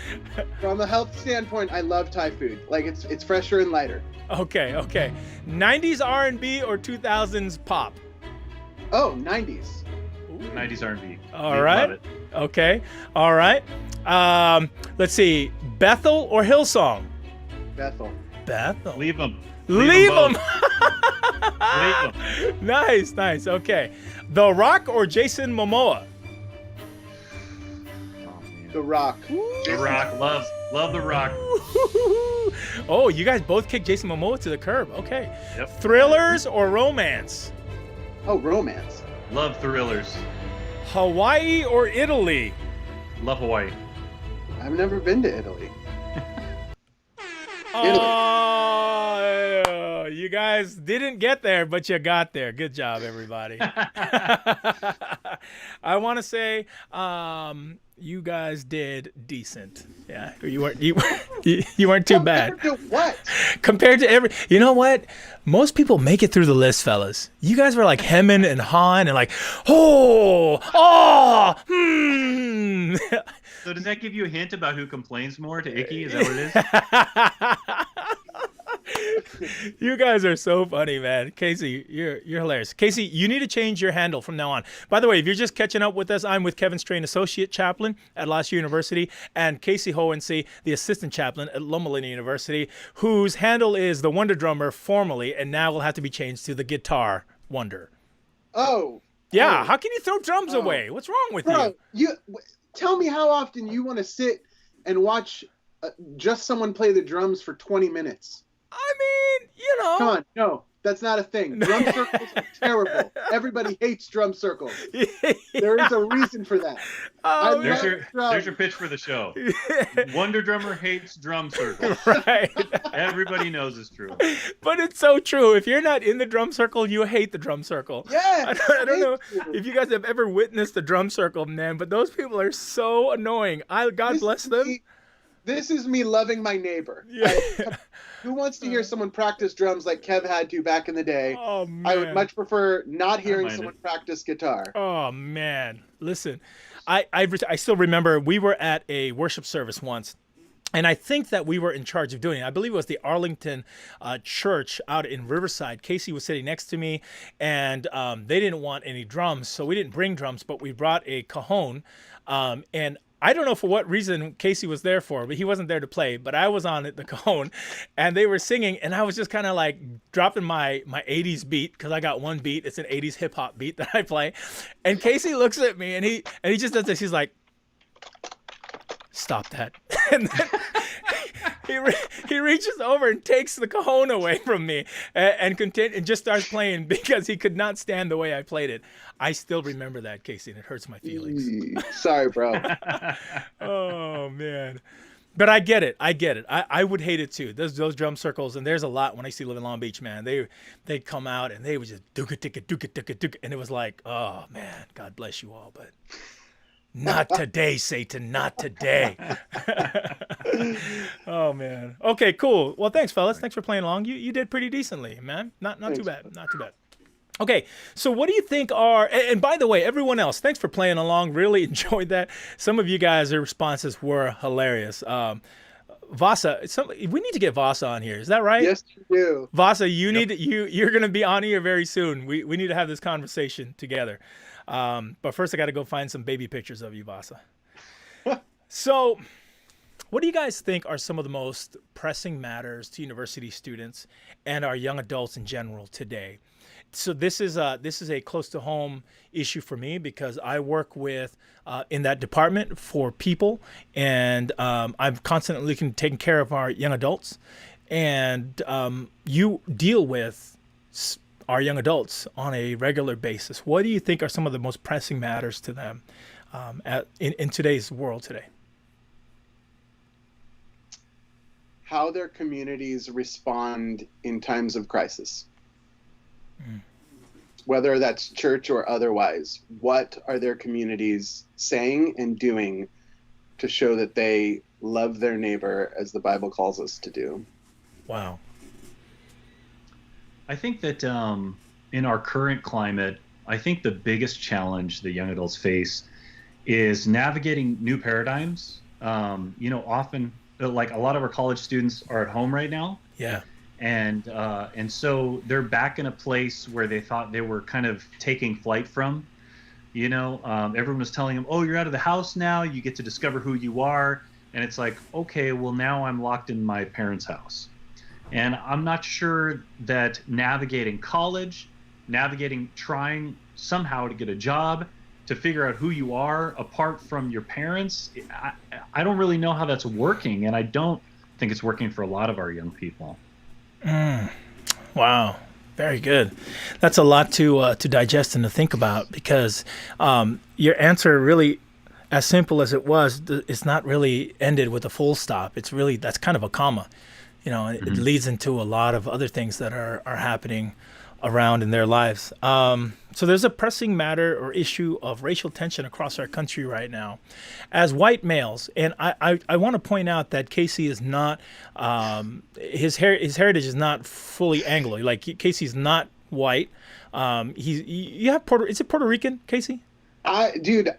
From a health standpoint, I love Thai food. Like, it's fresher and lighter. Okay. 90s R&B or 2000s pop? Oh, 90s. Ooh. 90s R&B. All right. Love it. Okay. All right. Let's see. Bethel or Hillsong? Bethel. Leave them. Leave them. Leave them. Nice. Okay. The Rock or Jason Momoa? The Rock. The Rock. Love The Rock. Oh, you guys both kicked Jason Momoa to the curb. Okay. Yep. Thrillers or romance? Oh, romance. Love thrillers. Hawaii or Italy? Love Hawaii. I've never been to Italy. Oh, you guys didn't get there, but you got there. Good job, everybody. I want to say you guys did decent. Yeah, you weren't too bad. Compared to what? Compared to you know what? Most people make it through the list, fellas. You guys were like hemming and hawing and like, So does that give you a hint about who complains more to Icky? Is that what it is? You guys are so funny, man. Casey, you're hilarious. Casey, you need to change your handle from now on. By the way, if you're just catching up with us, I'm with Kevin Straine, Associate Chaplain at Last University, and Casey Hohensee, the Assistant Chaplain at Loma University, whose handle is the Wonder Drummer formerly, and now will have to be changed to the Guitar Wonder. Oh. Yeah, how can you throw drums away? What's wrong with you? Tell me how often you want to sit and watch just someone play the drums for 20 minutes. I mean, Come on, no, that's not a thing. Drum circles are terrible. Everybody hates drum circles. There is a reason for that. Oh, there's your pitch for the show. Wonder Drummer hates drum circles. Right. Everybody knows it's true. But it's so true. If you're not in the drum circle, you hate the drum circle. Yeah. I don't know if you guys have ever witnessed the drum circle, man, but those people are so annoying. God bless them. This is me loving my neighbor. Yeah. Who wants to hear someone practice drums like Kev had to back in the day? Oh, man. I would much prefer not hearing someone practice guitar. Oh, man. Listen, I still remember we were at a worship service once, and I think that we were in charge of doing it. I believe it was the Arlington Church out in Riverside. Casey was sitting next to me, and they didn't want any drums, so we didn't bring drums, but we brought a cajon, and I don't know for what reason Casey was there for, but he wasn't there to play. But I was on the cajon, and they were singing, and I was just kind of like dropping my 80s beat, because I got one beat. It's an 80s hip hop beat that I play. And Casey looks at me, and he just does this. He's like, "Stop that!" And then he reaches over and takes the cajon away from me and just starts playing, because he could not stand the way I played it. I still remember that, Casey, and it hurts my feelings. Sorry, bro. Oh, man. But I get it. I would hate it too. Those drum circles, and there's a lot when I used to live in Long Beach, man. They'd come out and they would just do-ka-ticka, and it was like, oh, man, God bless you all, but not today, Satan, not today. Oh, man. Okay, cool. Well, thanks, fellas. Thanks for playing along. You did pretty decently, man. Not too bad. Not too bad. Okay, so what do you think are, and by the way, everyone else, thanks for playing along. Really enjoyed that. Some of you guys' responses were hilarious. Vasa, we need to get Vasa on here. Is that right? Yes, you do. Vasa, you're going to be on here very soon. We need to have this conversation together. But first, I got to go find some baby pictures of you, Vasa. So, what do you guys think are some of the most pressing matters to university students and our young adults in general today? So this is a close to home issue for me, because I work with in that department for people, and I'm constantly taking care of our young adults, and you deal with our young adults on a regular basis. What do you think are some of the most pressing matters to them in today's world today? How their communities respond in times of crisis. Whether that's church or otherwise, what are their communities saying and doing to show that they love their neighbor as the Bible calls us to do? Wow. I think that in our current climate, I think the biggest challenge the young adults face is navigating new paradigms. Often, like a lot of our college students are at home right now. Yeah. And so they're back in a place where they thought they were kind of taking flight from. Everyone was telling them, "Oh, you're out of the house now. You get to discover who you are." And it's like, okay, well, now I'm locked in my parents' house. And I'm not sure that navigating college, trying somehow to get a job, to figure out who you are apart from your parents, I don't really know how that's working. And I don't think it's working for a lot of our young people. Wow. Very good. That's a lot to digest and to think about, because your answer really, as simple as it was, it's not really ended with a full stop. It's really, that's kind of a comma. It leads into a lot of other things that are happening around in their lives. So there's a pressing matter or issue of racial tension across our country right now. As white males, and I want to point out that Casey is not, his heritage is not fully Anglo. Like, Casey's not white. You have is it Puerto Rican, Casey? I did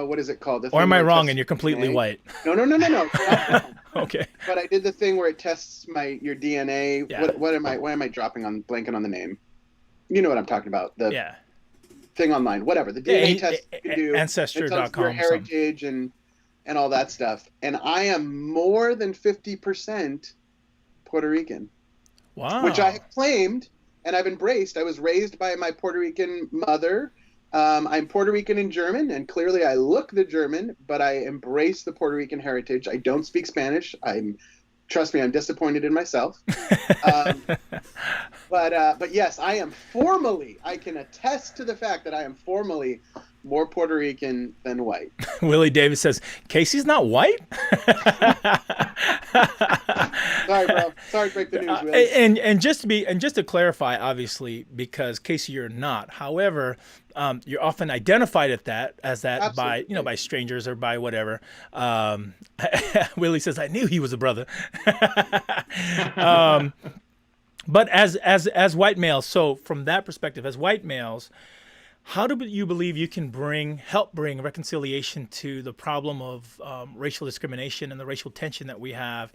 what is it called? The Or thing am I where it wrong tests and you're your completely DNA. white? No, no, no, no, no. Not wrong. Okay. But I did the thing where it tests your DNA. Yeah. What am I? Why am I blanking on the name? You know what I'm talking about. The Yeah. thing online, whatever. The Yeah, DNA test you can do. It tells you your Ancestry.com. heritage and all that stuff. And I am more than 50% Puerto Rican, Wow. which I have claimed and I've embraced. I was raised by my Puerto Rican mother. I'm Puerto Rican and German, and clearly I look the German, but I embrace the Puerto Rican heritage. I don't speak Spanish. Trust me, I'm disappointed in myself. But yes, I can attest to the fact that I am formally more Puerto Rican than white. Willie Davis says, Casey's not white? Sorry, bro. Sorry to break the news, Willie. And just to clarify, obviously, because Casey, you're not. However, you're often identified as that Absolutely. by strangers or by whatever. Willie says, I knew he was a brother. But as white males, so from that perspective, as white males, how do you believe you can help bring reconciliation to the problem of racial discrimination and the racial tension that we have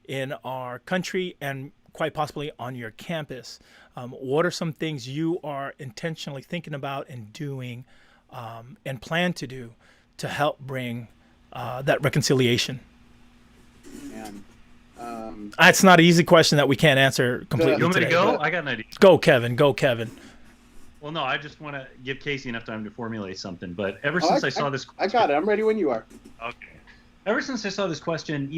in our country and quite possibly on your campus? What are some things you are intentionally thinking about and doing and plan to do to help bring that reconciliation? Man. It's not an easy question that we can't answer completely You want me today. to go? I got an idea. Go, Kevin. Go, Kevin. Well, no, I just want to give Casey enough time to formulate something. But ever since I saw this question, I got it. I'm ready when you are. Okay. Ever since I saw this question,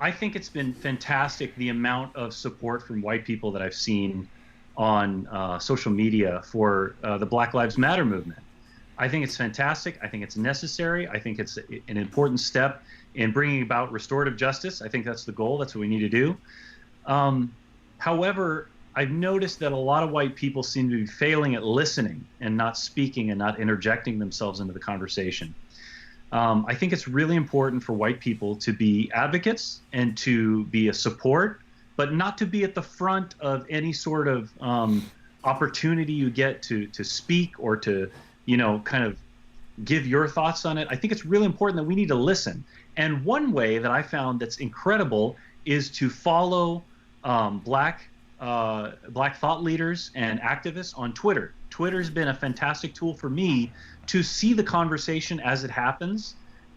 I think it's been fantastic the amount of support from white people that I've seen on social media for the Black Lives Matter movement. I think it's fantastic. I think it's necessary. I think it's an important step in bringing about restorative justice. I think that's the goal. That's what we need to do. However, I've noticed that a lot of white people seem to be failing at listening and not speaking and not interjecting themselves into the conversation. I think it's really important for white people to be advocates and to be a support, but not to be at the front of any sort of opportunity you get to speak or to, kind of give your thoughts on it. I think it's really important that we need to listen. And one way that I found that's incredible is to follow Black thought leaders and activists on Twitter. Twitter's been a fantastic tool for me to see the conversation as it happens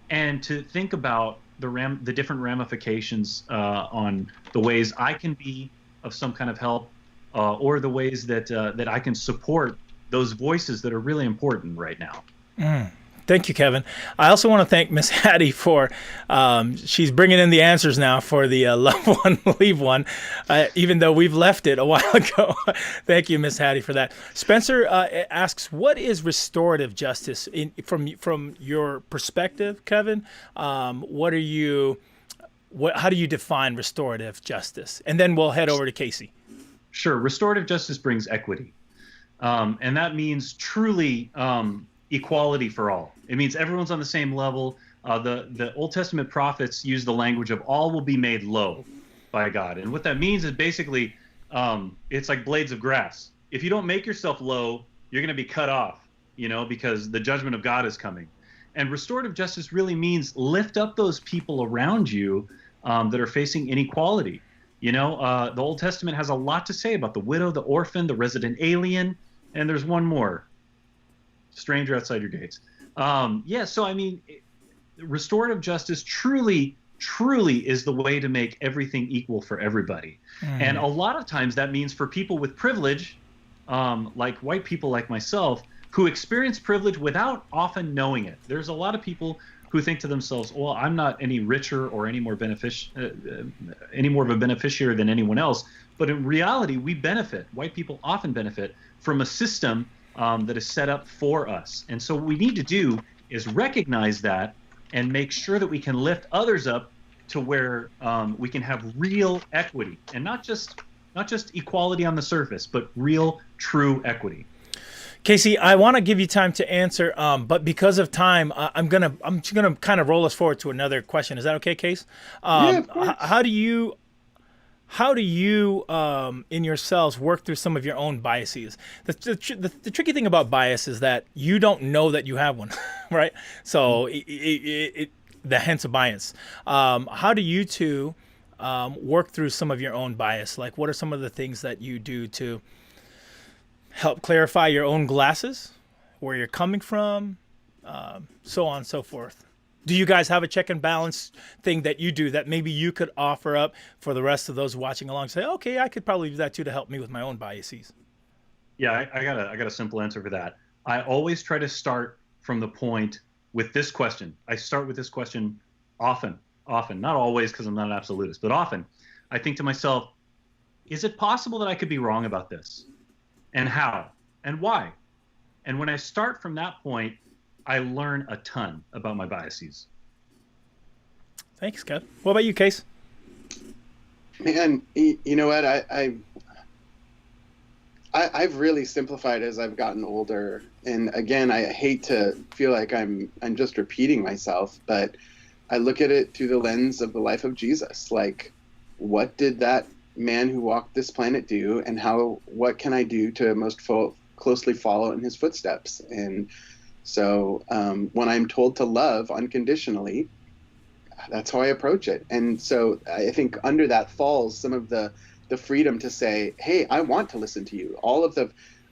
and to think about the different ramifications on the ways I can be of some kind of help or the ways that I can support those voices that are really important right now. Thank you, Kevin. I also want to thank Miss Hattie for, she's bringing in the answers now for the love one, leave one, even though we've left it a while ago. Thank you, Miss Hattie, for that. Spencer asks, what is restorative justice from your perspective, Kevin? How do you define restorative justice? And then we'll head over to Casey. Sure. Restorative justice brings equity. And that means truly equality for all. It means everyone's on the same level. The Old Testament prophets use the language of all will be made low by God. And what that means is basically it's like blades of grass. If you don't make yourself low, you're going to be cut off, because the judgment of God is coming. And restorative justice really means lift up those people around you that are facing inequality. The Old Testament has a lot to say about the widow, the orphan, the resident alien, and there's one more. Stranger outside your gates. So I mean, restorative justice truly is the way to make everything equal for everybody. And a lot of times that means for people with privilege, like white people like myself, who experience privilege without often knowing it. There's a lot of people who think to themselves, well, I'm not any richer or any more of a beneficiary than anyone else. But in reality, we benefit. White people often benefit from a system that is set up for us. And so what we need to do is recognize that and make sure that we can lift others up to where we can have real equity and not just equality on the surface, but real, true equity. Casey, I want to give you time to answer, but because of time, I'm just gonna kind of roll us forward to another question. Is that okay, Case? Yeah, of course. how do you, in yourselves, work through some of your own biases? The tricky thing about bias is that you don't know that you have one, right? So the hence of bias. How do you two work through some of your own bias? Like, what are some of the things that you do to help clarify your own glasses, where you're coming from, so on and so forth? Do you guys have a check and balance thing that you do that maybe you could offer up for the rest of those watching along? Say, okay, I could probably do that too to help me with my own biases. Yeah, I got a simple answer for that. I always try to start from the point with this question. I start with this question often, not always because I'm not an absolutist, but often. I think to myself, is it possible that I could be wrong about this? And how? And why? And when I start from that point, I learn a ton about my biases. Thanks, Kev. What about you, Case? Man, you know what? I've really simplified as I've gotten older. And again, I hate to feel like I'm just repeating myself, but I look at it through the lens of the life of Jesus. Like, what did that man who walked this planet do, and what can I do to most closely follow in his footsteps? And so when I'm told to love unconditionally, that's how I approach it. And so I think under that falls some of the freedom to say, hey, I want to listen to you.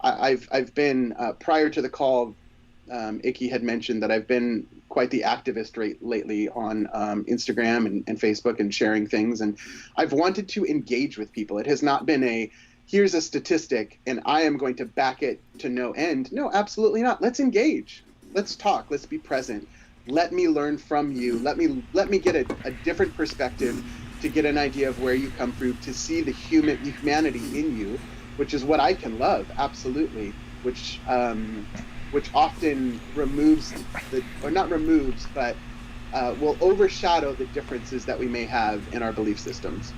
I've been, prior to the call, Icky had mentioned that I've been quite the activist lately on Instagram and Facebook and sharing things. And I've wanted to engage with people. It has not been here's a statistic and I am going to back it to no end. No, absolutely not. Let's engage. Let's talk. Let's be present. Let me learn from you. Let me get a different perspective, to get an idea of where you come from, to see the humanity in you, which is what I can love, absolutely, which often removes but will overshadow the differences that we may have in our belief systems.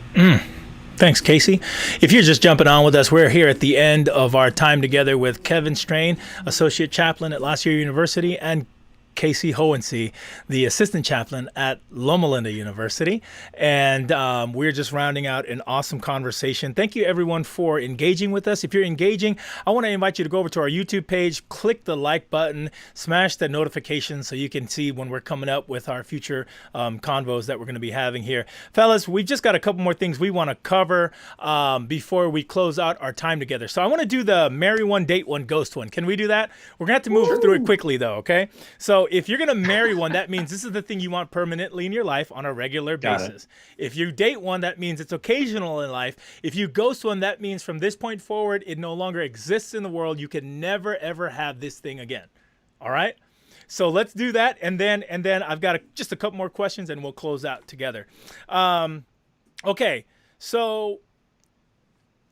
Thanks, Casey. If you're just jumping on with us, we're here at the end of our time together with Kevin Straine, Associate Chaplain at La Sierra University, and Casey Hohensee, the assistant chaplain at Loma Linda University. And we're just rounding out an awesome conversation. Thank you, everyone, for engaging with us. If you're engaging, I want to invite you to go over to our YouTube page, click the like button, smash the notification so you can see when we're coming up with our future convos that we're going to be having here. Fellas, we've just got a couple more things we want to cover before we close out our time together. So I want to do the marry one, date one, ghost one. Can we do that? We're going to have to move through it quickly, though, okay? So if you're going to marry one, that means this is the thing you want permanently in your life on a regular basis. If you date one, that means it's occasional in life. If you ghost one, that means from this point forward, it no longer exists in the world. You can never, ever have this thing again. All right? So let's do that. And then I've got just a couple more questions and we'll close out together. Okay. So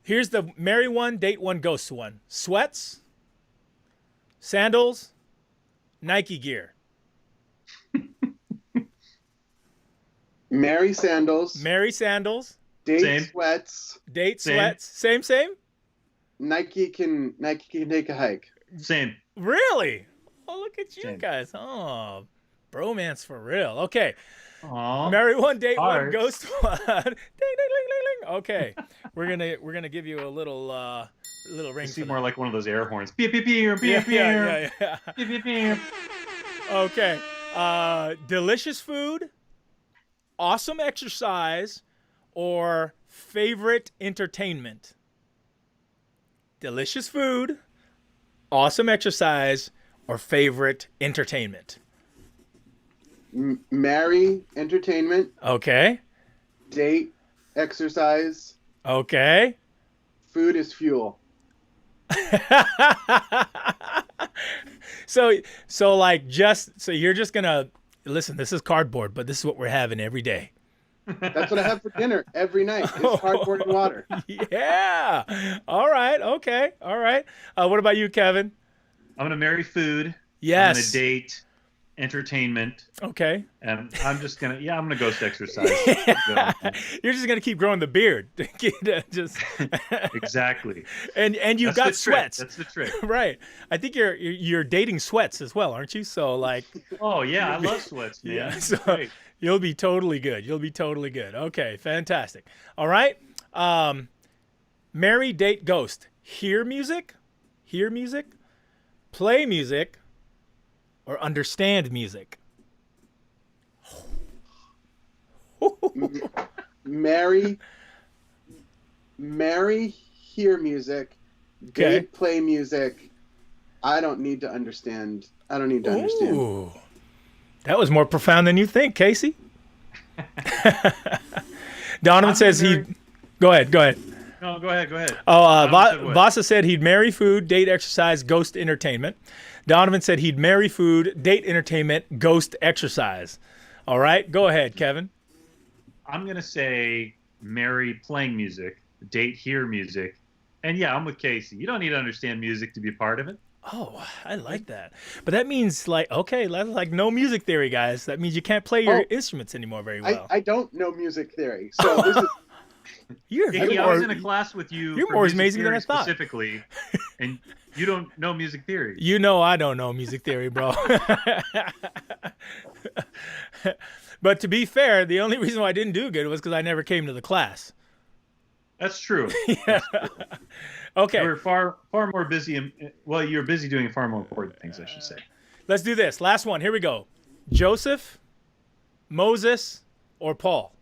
here's the marry one, date one, ghost one. Sweats, sandals, Nike gear. Marry sandals. Marry sandals. Date sweats. Date sweats. Same. Nike can take a hike. Same. Really? Oh, look at you guys. Oh, bromance for real. Okay. Aww. Marry one, date one, ghost one. Ding, ding, ding, ding, ding. Okay. We're gonna give you a little ring. You see more like one of those air horns. Beep beep beep beep beep. Yeah. Beep beep beep. Okay. Delicious food, awesome exercise, or favorite entertainment? Delicious food, awesome exercise, or favorite entertainment? Marry entertainment. Okay. Date exercise. Okay. Food is fuel. So you're just gonna listen. This is cardboard, but this is what we're having every day. That's what I have for dinner every night. It's cardboard and water. Yeah. All right. Okay. All right. What about you, Kevin? I'm gonna marry food. Yes. I'm gonna date entertainment. Okay. And I'm gonna ghost exercise. You're just gonna keep growing the beard. Just exactly. And you've got sweats. That's the trick. Right. I think you're dating sweats as well, aren't you? So like. Oh yeah, I love sweats, man. Yeah. So you'll be totally good. Okay. Fantastic. All right. Marry, date, ghost. Hear music, play music, or understand music. Marry, hear music, Okay. date, play music. I don't need to understand. Ooh, that was more profound than you think, Casey. Donovan says he. Go ahead. No, go ahead. Oh, Donovan said what? Vasa said he'd marry food, date, exercise, ghost, entertainment. Donovan said he'd marry food, date, entertainment, ghost, exercise. All right, go ahead, Kevin. I'm going to say marry playing music, date hear music. And yeah, I'm with Casey. You don't need to understand music to be a part of it. Oh, I like that. But that means okay, that's like no music theory, guys. That means you can't play your instruments anymore very well. I don't know music theory, so this is. I was in a class with you. You're for more music amazing than theory I thought. Specifically, and you don't know music theory. You know I don't know music theory, bro. But to be fair, the only reason why I didn't do good was because I never came to the class. That's true. Yeah. Okay. You were far more busy. Well, you're busy doing far more important things, I should say. Let's do this. Last one. Here we go. Joseph, Moses, or Paul?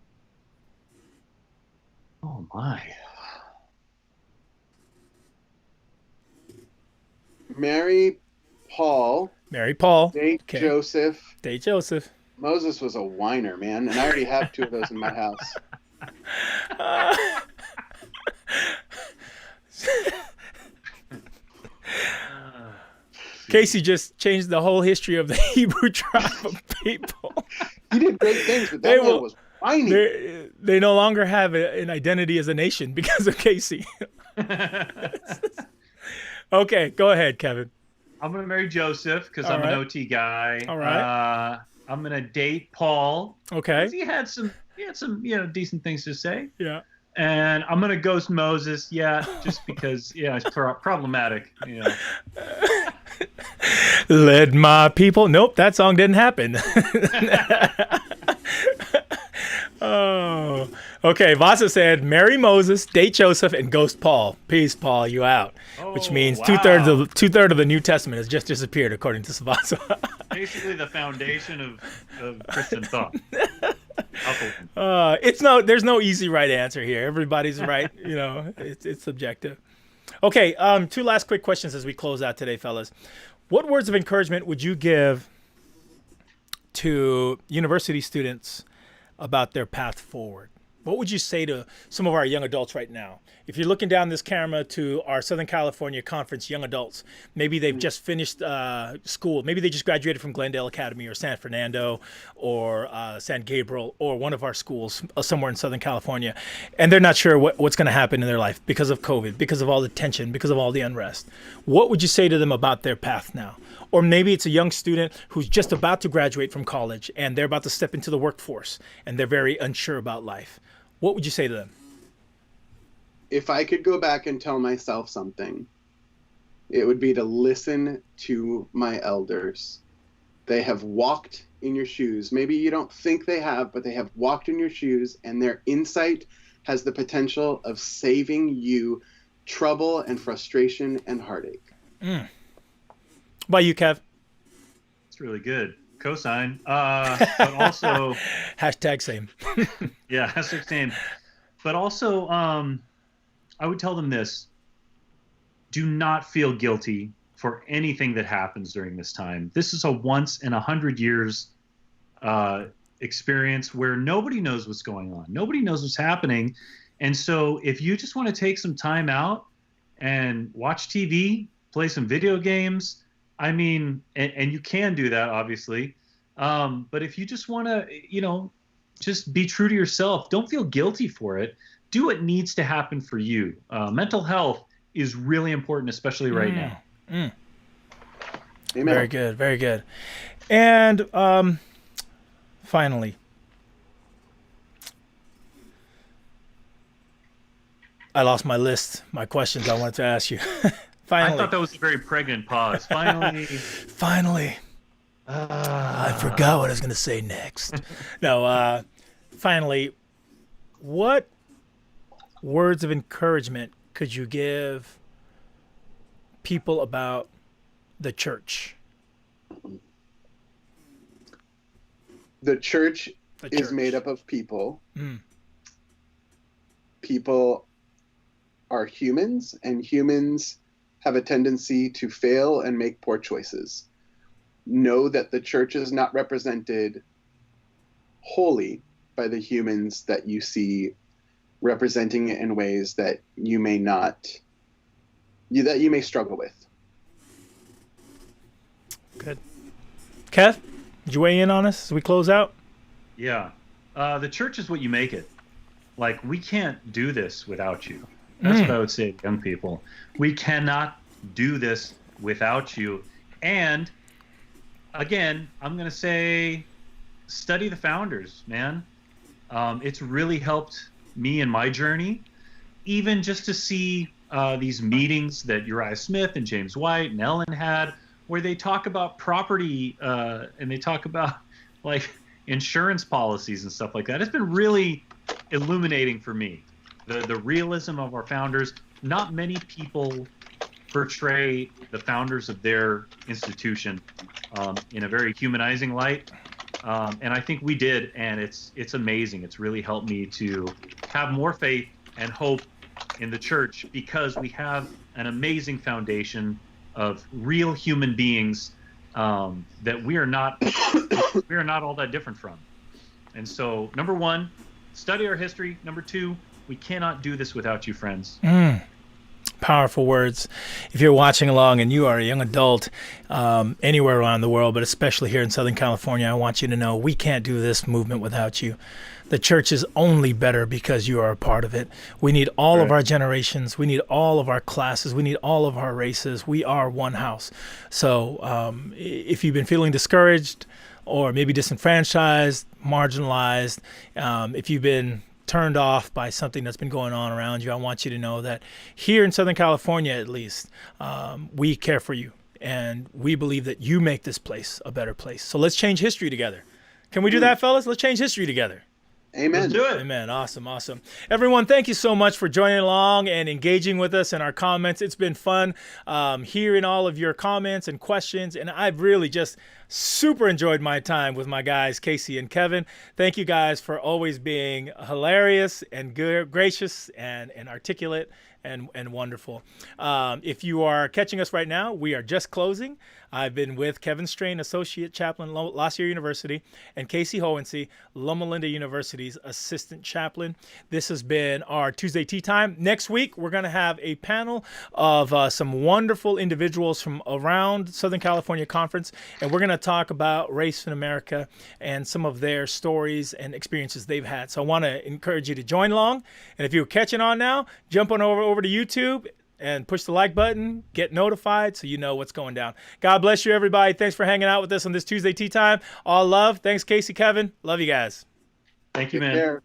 Oh my. Marry Paul, Marry Paul. date Okay. Joseph. Date Joseph. Moses was a whiner, man, and I already have 2 of those in my house. Casey just changed the whole history of the Hebrew tribe of people. He did great things, but that man was whiny. They no longer have an identity as a nation because of Casey. Okay, go ahead, Kevin. I'm gonna marry Joseph because I'm an OT guy. All right. I'm gonna date Paul. Okay. He had some decent things to say. Yeah. And I'm gonna ghost Moses, just because it's problematic. Led my people. Nope, that song didn't happen. Oh, okay. Vasa said, marry Moses, date Joseph, and ghost Paul. Peace, Paul, you out. Which means wow. two-thirds of the New Testament has just disappeared, according to Vasa. Basically, the foundation of Christian thought. There's no easy right answer here. Everybody's right. It's subjective. Okay, 2 last quick questions as we close out today, fellas. What words of encouragement would you give to university students about their path forward? What would you say to some of our young adults right now? If you're looking down this camera to our Southern California Conference young adults, maybe they've just finished school. Maybe they just graduated from Glendale Academy or San Fernando or San Gabriel or one of our schools somewhere in Southern California. And they're not sure what's going to happen in their life because of COVID, because of all the tension, because of all the unrest. What would you say to them about their path now? Or maybe it's a young student who's just about to graduate from college and they're about to step into the workforce and they're very unsure about life. What would you say to them? If I could go back and tell myself something, it would be to listen to my elders. They have walked in your shoes. Maybe you don't think they have, but they have walked in your shoes, and their insight has the potential of saving you trouble and frustration and heartache. What about you, Kev? It's really good. Cosign. But also... Hashtag same. Yeah, hashtag same. But also, I would tell them this. Do not feel guilty for anything that happens during this time. This is a once in 100 years experience where nobody knows what's going on. Nobody knows what's happening. And so if you just want to take some time out and watch TV, play some video games, and you can do that, obviously. But if you just want to, just be true to yourself, don't feel guilty for it. Do what needs to happen for you. Mental health is really important, especially right now. Amen. Very good. Very good. And finally, I lost my list, my questions I wanted to ask you. Finally. I thought that was a very pregnant pause. Finally. I forgot what I was going to say next. No, finally, what words of encouragement could you give people about the church? The church The is church. made up of people. Mm. People are humans, and humans have a tendency to fail and make poor choices. Know that the church is not represented wholly by the humans that you see representing it in ways that you may not, that you may struggle with. Good. Kev, did you weigh in on us as we close out? Yeah. The church is what you make it. Like, we can't do this without you. That's what I would say to young people. We cannot do this without you. And again, I'm going to say, study the founders, man. It's really helped me in my journey, even just to see these meetings that Uriah Smith and James White and Ellen had, where they talk about property and they talk about like insurance policies and stuff like that. It's been really illuminating for me. The realism of our founders. Not many people portray the founders of their institution in a very humanizing light. And I think we did, and it's amazing. It's really helped me to have more faith and hope in the church, because we have an amazing foundation of real human beings that we are not all that different from. And so, number one, study our history. Number two, we cannot do this without you, friends. Powerful words. If you're watching along and you are a young adult anywhere around the world, but especially here in Southern California, I want you to know we can't do this movement without you. The church is only better because you are a part of it. We need all of our generations. We need all of our classes. We need all of our races. We are one house. So if you've been feeling discouraged or maybe disenfranchised, marginalized, if you've been turned off by something that's been going on around you, I want you to know that here in Southern California, at least, we care for you. And we believe that you make this place a better place. So let's change history together. Can we do that, fellas? Let's change history together. Amen. Let's do it. Amen. Awesome. Awesome. Everyone, thank you so much for joining along and engaging with us in our comments. It's been fun hearing all of your comments and questions. And I've really just super enjoyed my time with my guys, Casey and Kevin. Thank you guys for always being hilarious and good, gracious and articulate and wonderful. If you are catching us right now, we are just closing. I've been with Kevin Straine, Associate Chaplain, La Sierra University, and Casey Hohensee, Loma Linda University's Assistant Chaplain. This has been our Tuesday Tea Time. Next week, we're going to have a panel of some wonderful individuals from around Southern California Conference, and we're going to talk about race in America and some of their stories and experiences they've had. So I want to encourage you to join along. And if you're catching on now, jump on over to YouTube and push the like button, get notified so you know what's going down. God bless you, everybody. Thanks for hanging out with us on this Tuesday Tea Time. All love. Thanks, Casey, Kevin. Love you guys. Thank you, Take man. care.